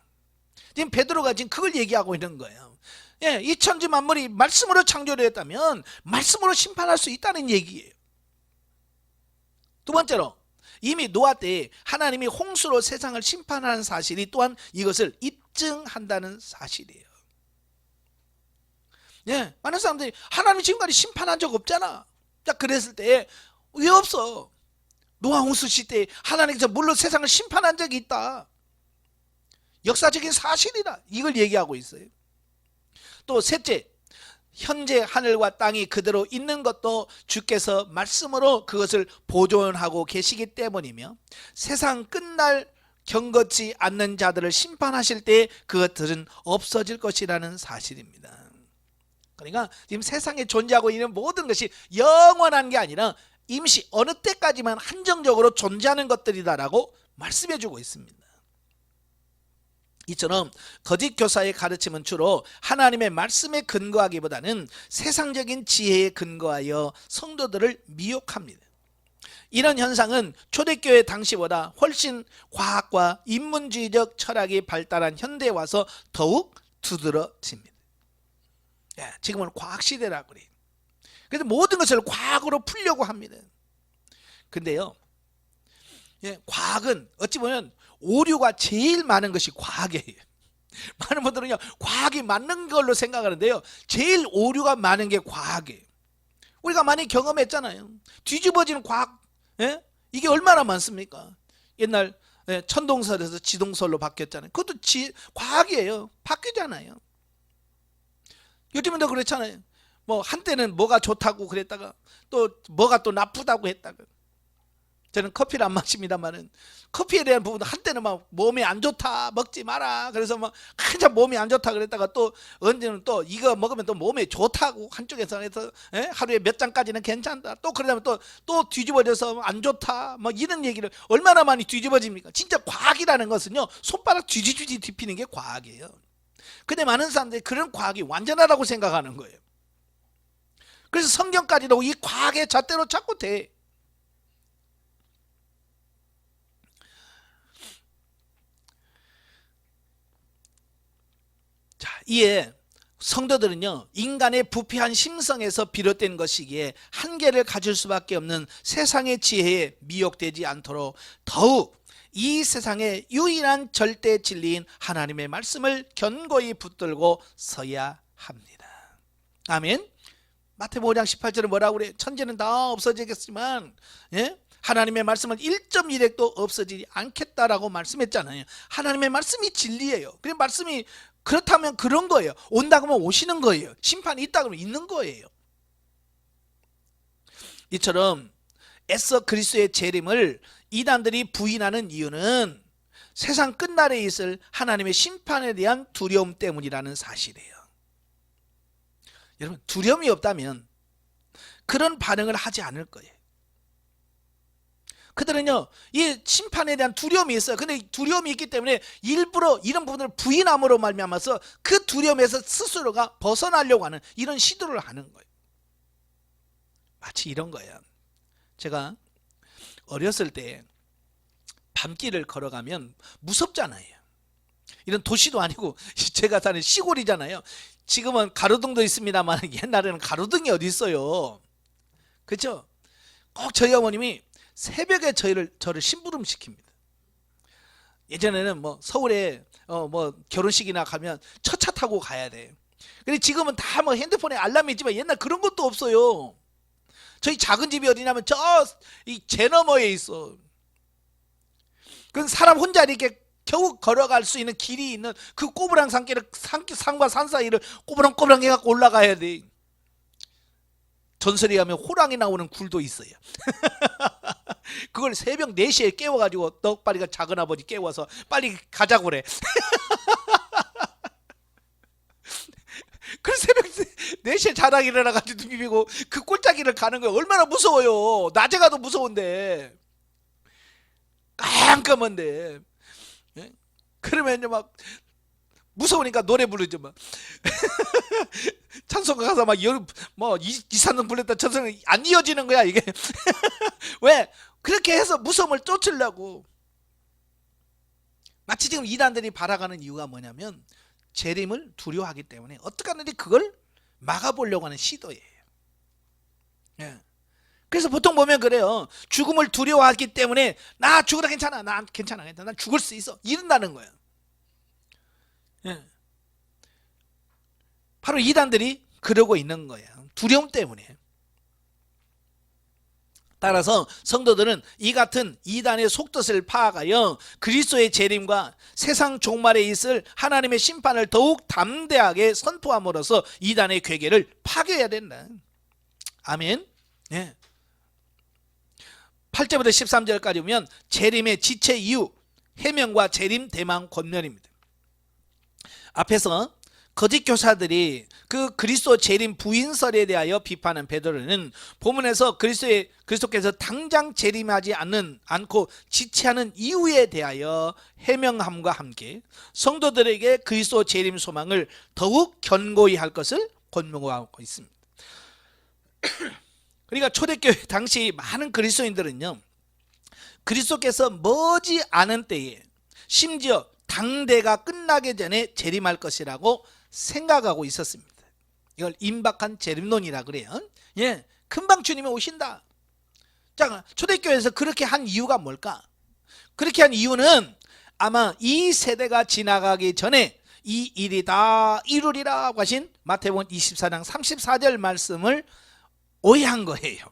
지금 베드로가 지금 그걸 얘기하고 있는 거예요. 예, 이 천지 만물이 말씀으로 창조되었다면 말씀으로 심판할 수 있다는 얘기예요. 두 번째로, 이미 노아 때 하나님이 홍수로 세상을 심판하는 사실이 또한 이것을 입증한다는 사실이에요. 예, 많은 사람들이 하나님이 지금까지 심판한 적 없잖아. 자, 그랬을 때 왜 없어? 노아 홍수 시대에 하나님께서 물로 세상을 심판한 적이 있다. 역사적인 사실이다. 이걸 얘기하고 있어요. 또 셋째, 현재 하늘과 땅이 그대로 있는 것도 주께서 말씀으로 그것을 보존하고 계시기 때문이며 세상 끝날 경건치 않는 자들을 심판하실 때 그것들은 없어질 것이라는 사실입니다. 그러니까 지금 세상에 존재하고 있는 모든 것이 영원한 게 아니라 임시 어느 때까지만 한정적으로 존재하는 것들이다라고 말씀해 주고 있습니다. 이처럼 거짓 교사의 가르침은 주로 하나님의 말씀에 근거하기보다는 세상적인 지혜에 근거하여 성도들을 미혹합니다. 이런 현상은 초대교회 당시보다 훨씬 과학과 인문주의적 철학이 발달한 현대에 와서 더욱 두드러집니다. 지금은 과학시대라고 그래요. 그래서 모든 것을 과학으로 풀려고 합니다. 근데요, 과학은 어찌 보면 오류가 제일 많은 것이 과학이에요. 많은 분들은요, 과학이 맞는 걸로 생각하는데요, 제일 오류가 많은 게 과학이에요. 우리가 많이 경험했잖아요. 뒤집어지는 과학, 이게 얼마나 많습니까? 옛날 천동설에서 지동설로 바뀌었잖아요. 그것도 과학이에요. 바뀌잖아요. 요즘은 더 그렇잖아요. 뭐 한때는 뭐가 좋다고 그랬다가 또 뭐가 또 나쁘다고 했다가. 저는 커피를 안 마십니다만은 커피에 대한 부분도 한때는 막 몸에 안 좋다, 먹지 마라, 그래서 막 한참 몸이 안 좋다 그랬다가 또 언제는 또 이거 먹으면 또 몸에 좋다고 한쪽에서 해서 하루에 몇 잔까지는 괜찮다, 또 그러다면 또 뒤집어져서 안 좋다, 뭐 이런 얘기를 얼마나 많이 뒤집어집니까? 진짜 과학이라는 것은요, 손바닥 뒤집히지 뒤피는 게 과학이에요. 근데 많은 사람들이 그런 과학이 완전하다고 생각하는 거예요. 그래서 성경까지도 이 과학의 잣대로 자꾸 돼. 자, 이에 성도들은요, 인간의 부패한 심성에서 비롯된 것이기에 한계를 가질 수밖에 없는 세상의 지혜에 미혹되지 않도록 더욱 이 세상의 유일한 절대 진리인 하나님의 말씀을 견고히 붙들고 서야 합니다. 아멘. 마태복음 5장 18절에 뭐라고 그래요? 천지는 다 없어지겠지만 하나님의 말씀은 1.1핵도 없어지지 않겠다라고 말씀했잖아요. 하나님의 말씀이 진리예요. 그 말씀이 그렇다면 그런 거예요. 온다고 하면 오시는 거예요. 심판이 있다 그러면 있는 거예요. 이처럼 애써 그리스도의 재림을 이단들이 부인하는 이유는 세상 끝날에 있을 하나님의 심판에 대한 두려움 때문이라는 사실이에요. 여러분, 두려움이 없다면 그런 반응을 하지 않을 거예요. 그들은요, 이 심판에 대한 두려움이 있어요. 근데 두려움이 있기 때문에 일부러 이런 부분을 부인함으로 말미암아서 그 두려움에서 스스로가 벗어나려고 하는 이런 시도를 하는 거예요. 마치 이런 거예요. 제가 어렸을 때 밤길을 걸어가면 무섭잖아요. 이런 도시도 아니고 제가 사는 시골이잖아요. 지금은 가로등도 있습니다만 옛날에는 가로등이 어디 있어요. 그렇죠? 꼭 저희 어머님이 새벽에 저를 심부름 시킵니다. 예전에는 뭐 서울에 뭐 결혼식이나 가면 첫차 타고 가야 돼요. 근데 지금은 다 뭐 핸드폰에 알람이 있지만 옛날 그런 것도 없어요. 저희 작은 집이 어디냐면 이 제 너머에 있어. 그 사람 혼자 이렇게 겨우 걸어갈 수 있는 길이 있는 그 꼬부랑 산길을 산과 산 사이를 꼬부랑꼬부랑 해갖고 올라가야 돼. 전설에 가면 호랑이 나오는 굴도 있어요. 그걸 새벽 4시에 깨워가지고 떡바리가 작은아버지 깨워서 빨리 가자고 그래. 그 새벽 4시에 자다 일어나가지고 비비고 그 꼴짜기를 가는 거예요. 얼마나 무서워요. 낮에 가도 무서운데. 깜깜한데. 그러면 이제 막 무서우니까 노래 부르죠. 막. 찬송가 가서 막 뭐 2~3등 불렀다 찬송이 안 이어지는 거야 이게. 왜? 그렇게 해서 무서움을 쫓으려고. 마치 지금 이단들이 바라가는 이유가 뭐냐면 재림을 두려워하기 때문에 어떻게 하는지 그걸 막아보려고 하는 시도예요. 그래서 보통 보면 그래요. 죽음을 두려워하기 때문에 나 죽어도 괜찮아, 나 괜찮아, 난 죽을 수 있어 이런다는 거예요. 바로 이단들이 그러고 있는 거예요. 두려움 때문에. 따라서 성도들은 이 같은 이단의 속뜻을 파악하여 그리스도의 재림과 세상 종말에 있을 하나님의 심판을 더욱 담대하게 선포함으로써 이단의 괴계를 파괴해야 된다. 아멘. 네. 8절부터 13절까지 보면 재림의 지체 이유, 해명과 재림 대망 권면입니다. 앞에서 거짓 교사들이 그 그리스도 재림 부인설에 대하여 비판한 베드로는 본문에서 그리스도께서 당장 재림하지 않고 지체하는 이유에 대하여 해명함과 함께 성도들에게 그리스도 재림 소망을 더욱 견고히 할 것을 권면하고 있습니다. 그러니까 초대교회 당시 많은 그리스도인들은요, 그리스도께서 머지 않은 때에 심지어 당대가 끝나기 전에 재림할 것이라고 생각하고 있었습니다. 이걸 임박한 재림론이라 그래요. 예, 금방 주님이 오신다. 자, 초대교회에서 그렇게 한 이유가 뭘까? 그렇게 한 이유는 아마 이 세대가 지나가기 전에 이 일이 다 이루리라고 하신 마태복음 24장 34절 말씀을 오해한 거예요.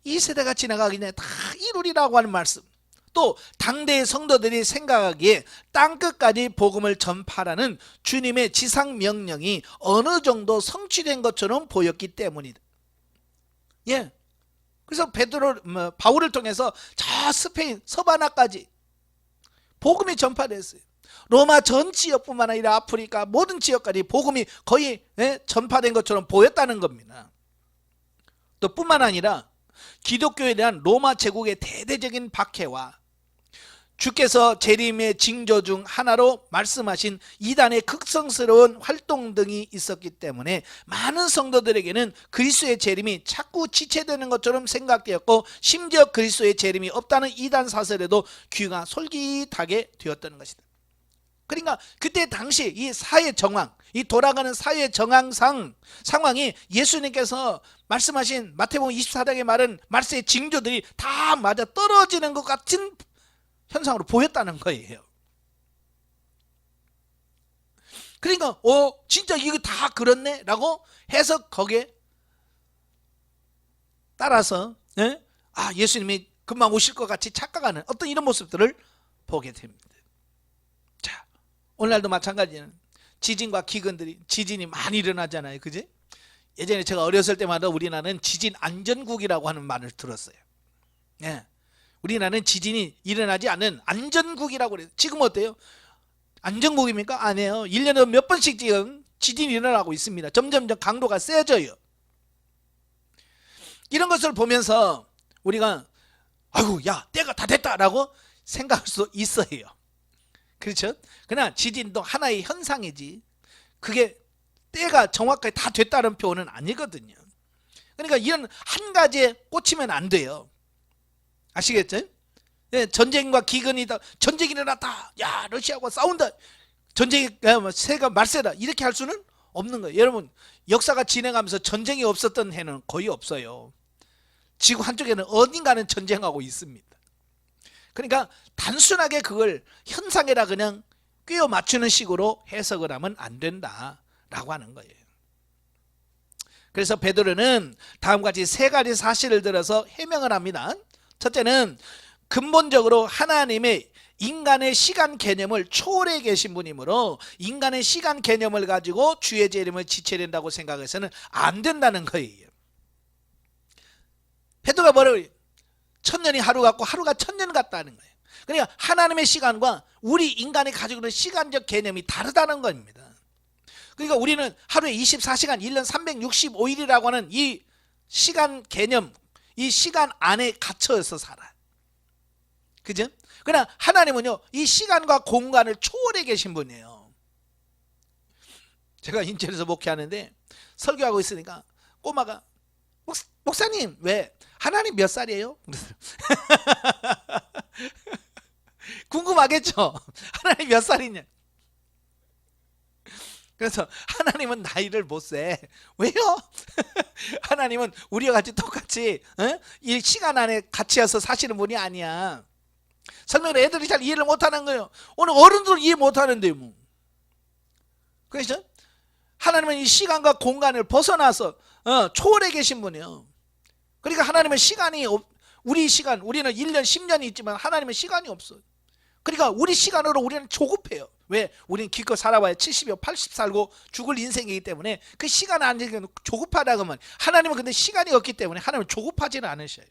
이 세대가 지나가기 전에 다 이루리라고 하는 말씀, 또 당대의 성도들이 생각하기에 땅끝까지 복음을 전파라는 주님의 지상 명령이 어느 정도 성취된 것처럼 보였기 때문이다. 예. 그래서 바울을 통해서 저 스페인 서바나까지 복음이 전파됐어요. 로마 전 지역뿐만 아니라 아프리카 모든 지역까지 복음이 거의 전파된 것처럼 보였다는 겁니다. 또 뿐만 아니라 기독교에 대한 로마 제국의 대대적인 박해와 주께서 재림의 징조 중 하나로 말씀하신 이단의 극성스러운 활동 등이 있었기 때문에 많은 성도들에게는 그리스도의 재림이 자꾸 지체되는 것처럼 생각되었고, 심지어 그리스도의 재림이 없다는 이단 사설에도 귀가 솔깃하게 되었다는 것이다. 그러니까 그때 당시 이 사회 정황, 이 돌아가는 사회 상황이 예수님께서 말씀하신 마태복음 24장에 말한 말씀의 징조들이 다 맞아 떨어지는 것 같은 현상으로 보였다는 거예요. 그러니까 진짜 이거 다 그렇네 라고 해서 거기에 따라서 예수님이 금방 오실 것 같이 착각하는 어떤 이런 모습들을 보게 됩니다. 자, 오늘날도 마찬가지는 지진과 기근들이, 지진이 많이 일어나잖아요. 그지? 예전에 제가 어렸을 때마다 우리나라는 지진 안전국이라고 하는 말을 들었어요. 예. 우리나라는 지진이 일어나지 않는 안전국이라고 그래요. 지금 어때요? 안전국입니까? 아니에요. 1년에 몇 번씩 지금 지진이 일어나고 있습니다. 점점점 강도가 세져요. 이런 것을 보면서 우리가 아이고 야 때가 다 됐다라고 생각할 수 있어요. 그렇죠? 그러나 지진도 하나의 현상이지 그게 때가 정확하게 다 됐다는 표현은 아니거든요. 그러니까 이런 한 가지에 꽂히면 안 돼요. 아시겠죠? 네, 전쟁과 기근이 전쟁이 일어났다. 야 러시아하고 싸운다. 전쟁이 새가 말세다. 이렇게 할 수는 없는 거예요. 여러분 역사가 진행하면서 전쟁이 없었던 해는 거의 없어요. 지구 한쪽에는 어딘가는 전쟁하고 있습니다. 그러니까 단순하게 그걸 현상이라 그냥 꿰어 맞추는 식으로 해석을 하면 안 된다라고 하는 거예요. 그래서 베드로는 다음과 같이 세 가지 사실을 들어서 해명을 합니다. 첫째는 근본적으로 하나님의 인간의 시간 개념을 초월해 계신 분이므로 인간의 시간 개념을 가지고 주의 재림을 지체된다고 생각해서는 안 된다는 거예요. 베드로가 뭐라고 해요? 1000년이 하루 같고 하루가 1000년 같다는 거예요. 그러니까 하나님의 시간과 우리 인간이 가지고 있는 시간적 개념이 다르다는 겁니다. 그러니까 우리는 하루에 24시간 1년 365일이라고 하는 이 시간 개념, 이 시간 안에 갇혀서 살아요. 그죠? 그러나 하나님은요 이 시간과 공간을 초월해 계신 분이에요. 제가 인천에서 목회하는데 설교하고 있으니까 꼬마가 목사님 왜 하나님 몇 살이에요? 궁금하겠죠? 하나님 몇 살이냐? 그래서 하나님은 나이를 못 세. 왜요? 하나님은 우리와 같이 똑같이 이 시간 안에 갇혀서 사시는 분이 아니야. 설명을 애들이 잘 이해를 못하는 거예요. 오늘 어른들은 이해 못하는데 뭐. 그렇죠? 하나님은 이 시간과 공간을 벗어나서 초월해 계신 분이에요. 그러니까 하나님은 시간이 우리 시간, 우리는 1년 10년이 있지만 하나님은 시간이 없어요. 그러니까 우리 시간으로 우리는 조급해요. 왜? 우리는 기껏 살아봐야 70여 80 살고 죽을 인생이기 때문에 그 시간 안 되면 조급하다고 하면, 하나님은 근데 시간이 없기 때문에 하나님은 조급하지는 않으셔요.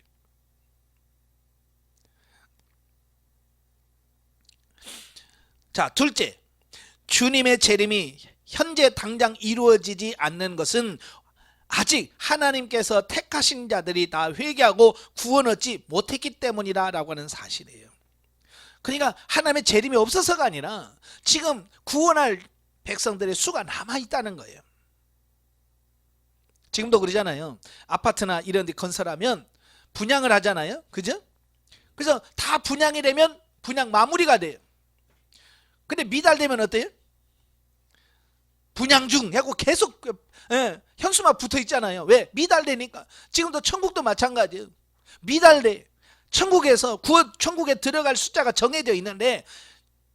자, 둘째, 주님의 재림이 현재 당장 이루어지지 않는 것은 아직 하나님께서 택하신 자들이 다 회개하고 구원 얻지 못했기 때문이라고 하는 사실이에요. 그러니까 하나님의 재림이 없어서가 아니라 지금 구원할 백성들의 수가 남아있다는 거예요. 지금도 그러잖아요. 아파트나 이런 데 건설하면 분양을 하잖아요. 그죠? 그래서 다 분양이 되면 분양 마무리가 돼요. 근데 미달되면 어때요? 분양 중 하고 계속 현수막 붙어 있잖아요. 왜? 미달되니까. 지금도 천국도 마찬가지예요. 미달돼. 천국에서 천국에 들어갈 숫자가 정해져 있는데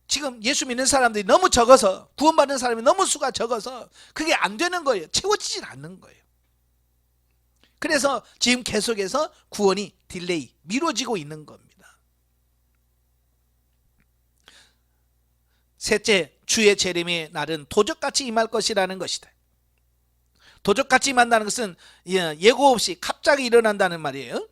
지금 예수 믿는 사람들이 너무 적어서, 구원받는 사람이 너무 수가 적어서 그게 안 되는 거예요. 채워지질 않는 거예요. 그래서 지금 계속해서 구원이 딜레이, 미뤄지고 있는 겁니다. 셋째, 주의 재림의 날은 도적같이 임할 것이라는 것이다. 도적같이 임한다는 것은 예고 없이 갑자기 일어난다는 말이에요.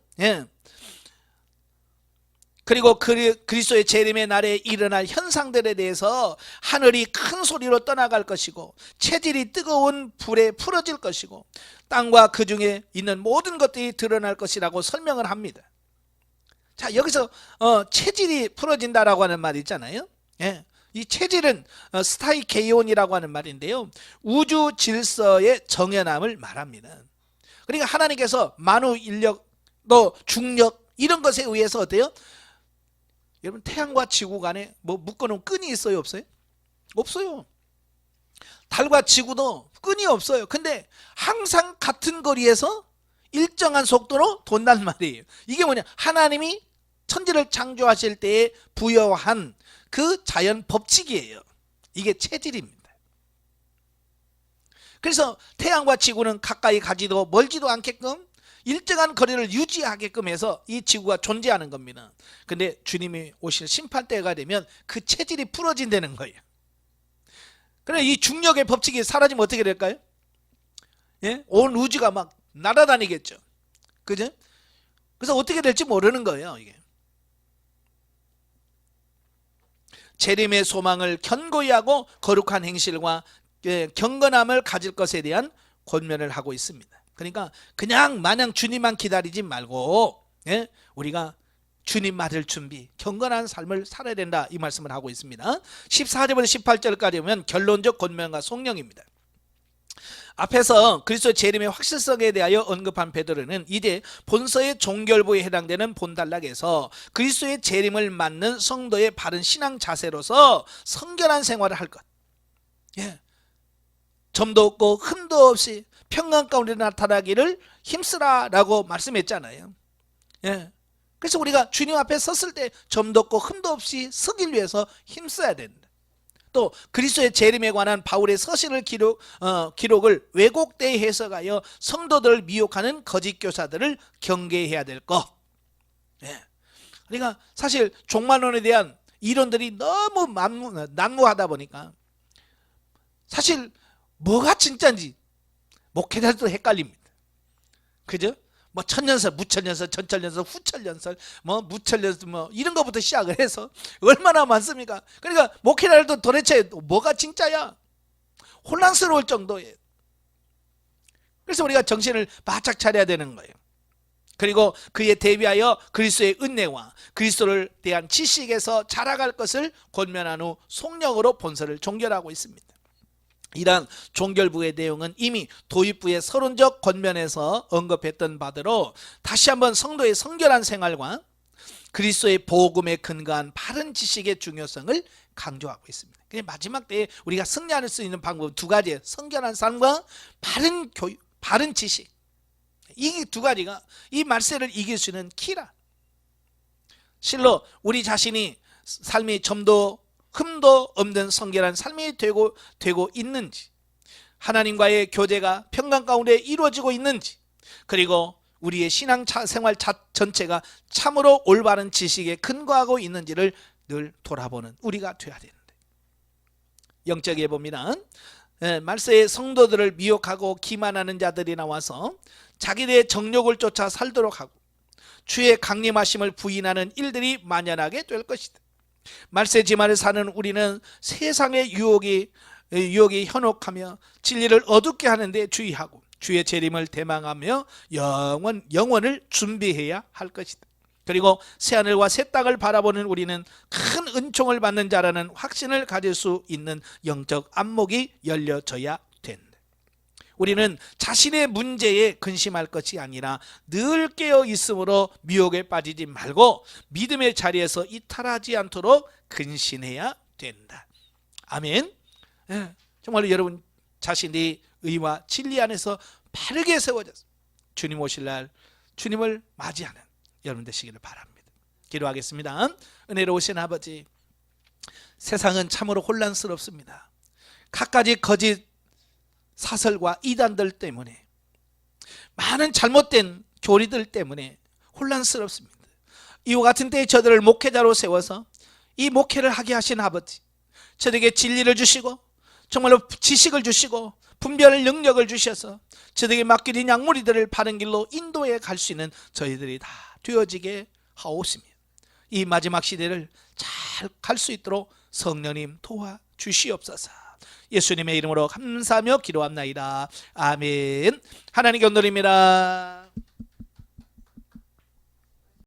그리고 그리스도의 재림의 날에 일어날 현상들에 대해서 하늘이 큰 소리로 떠나갈 것이고, 체질이 뜨거운 불에 풀어질 것이고, 땅과 그 중에 있는 모든 것들이 드러날 것이라고 설명을 합니다. 자, 여기서 체질이 풀어진다라고 하는 말이 있잖아요. 이 체질은 스타이케이온이라고 하는 말인데요, 우주 질서의 정연함을 말합니다. 그러니까 하나님께서 만우 인력, 또 중력 이런 것에 의해서 어때요? 여러분, 태양과 지구 간에 뭐 묶어놓은 끈이 있어요, 없어요? 없어요. 달과 지구도 끈이 없어요. 근데 항상 같은 거리에서 일정한 속도로 돈단 말이에요. 이게 뭐냐? 하나님이 천지를 창조하실 때에 부여한 그 자연 법칙이에요. 이게 체질입니다. 그래서 태양과 지구는 가까이 가지도 멀지도 않게끔 일정한 거리를 유지하게끔 해서 이 지구가 존재하는 겁니다. 근데 주님이 오실 심판때가 되면 그 체질이 풀어진다는 거예요. 그래, 이 중력의 법칙이 사라지면 어떻게 될까요? 온 우주가 막 날아다니겠죠. 그죠? 그래서 어떻게 될지 모르는 거예요, 이게. 재림의 소망을 견고히 하고 거룩한 행실과 경건함을 가질 것에 대한 권면을 하고 있습니다. 그러니까 그냥 마냥 주님만 기다리지 말고 우리가 주님 맞을 준비, 경건한 삶을 살아야 된다, 이 말씀을 하고 있습니다. 14절부터 18절까지 보면 결론적 권면과 송령입니다. 앞에서 그리스도의 재림의 확실성에 대하여 언급한 베드로는 이제 본서의 종결부에 해당되는 본단락에서 그리스도의 재림을 맞는 성도의 바른 신앙 자세로서 성결한 생활을 할 것, 점도 없고 흠도 없이 평강 가운데 나타나기를 힘쓰라라고 말씀했잖아요. 그래서 우리가 주님 앞에 섰을 때 점도 없고 흠도 없이 서길 위해서 힘써야 된다. 또 그리스도의 재림에 관한 바울의 서신을 기록을 왜곡되이 해석하여 성도들을 미혹하는 거짓 교사들을 경계해야 될 것. 그러니까 사실 종말론에 대한 이론들이 너무 난무하다 보니까 사실 뭐가 진짜인지 목회자들도 헷갈립니다. 그죠? 뭐 천년설, 무천년설, 전천년설, 후천년설, 뭐 무천년설, 뭐 이런 것부터 시작을 해서 얼마나 많습니까? 그러니까 목회자들도 도대체 뭐가 진짜야? 혼란스러울 정도예요. 그래서 우리가 정신을 바짝 차려야 되는 거예요. 그리고 그에 대비하여 그리스도의 은혜와 그리스도를 대한 지식에서 자라갈 것을 권면한 후 속령으로 본서를 종결하고 있습니다. 이러한 종결부의 내용은 이미 도입부의 서론적 권면에서 언급했던 바대로 다시 한번 성도의 성결한 생활과 그리스도의 복음에 근거한 바른 지식의 중요성을 강조하고 있습니다. 마지막 때에 우리가 승리할 수 있는 방법은 두 가지예요. 성결한 삶과 바른 교육, 바른 지식. 이 두 가지가 이 말세를 이길 수 있는 키라. 실로 우리 자신이 삶이 점도 흠도 없는 성결한 삶이 되고 있는지, 하나님과의 교제가 평강 가운데 이루어지고 있는지, 그리고 우리의 신앙 생활 전체가 참으로 올바른 지식에 근거하고 있는지를 늘 돌아보는 우리가 되어야 되는데, 영적에 보면 말세에 성도들을 미혹하고 기만하는 자들이 나와서 자기들의 정욕을 쫓아 살도록 하고 주의 강림하심을 부인하는 일들이 만연하게 될 것이다. 말세 지만을 사는 우리는 세상의 유혹이 현혹하며 진리를 어둡게 하는데 주의하고 주의 재림을 대망하며 영원을 준비해야 할 것이다. 그리고 새하늘과 새 땅을 바라보는 우리는 큰 은총을 받는 자라는 확신을 가질 수 있는 영적 안목이 열려져야 된다. 우리는 자신의 문제에 근심할 것이 아니라 늘 깨어 있음으로 미혹에 빠지지 말고 믿음의 자리에서 이탈하지 않도록 근신해야 된다. 아멘. 정말로 여러분 자신이 의와 진리 안에서 바르게 세워져서 주님 오실 날 주님을 맞이하는 여러분 되시기를 바랍니다. 기도하겠습니다. 은혜로우신 아버지, 세상은 참으로 혼란스럽습니다. 갖가지 거짓 사설과 이단들 때문에, 많은 잘못된 교리들 때문에 혼란스럽습니다. 이와 같은 때에 저들을 목회자로 세워서 이 목회를 하게 하신 아버지, 저들에게 진리를 주시고 정말로 지식을 주시고 분별의 능력을 주셔서 저들에게 맡겨진 양무리들을 바른 길로 인도해 갈 수 있는 저희들이 다 되어지게 하옵시며, 이 마지막 시대를 잘 갈 수 있도록 성령님 도와주시옵소서. 예수님의 이름으로 감사하며 기도합나이다. 아멘. 하나님께 온돌입니다.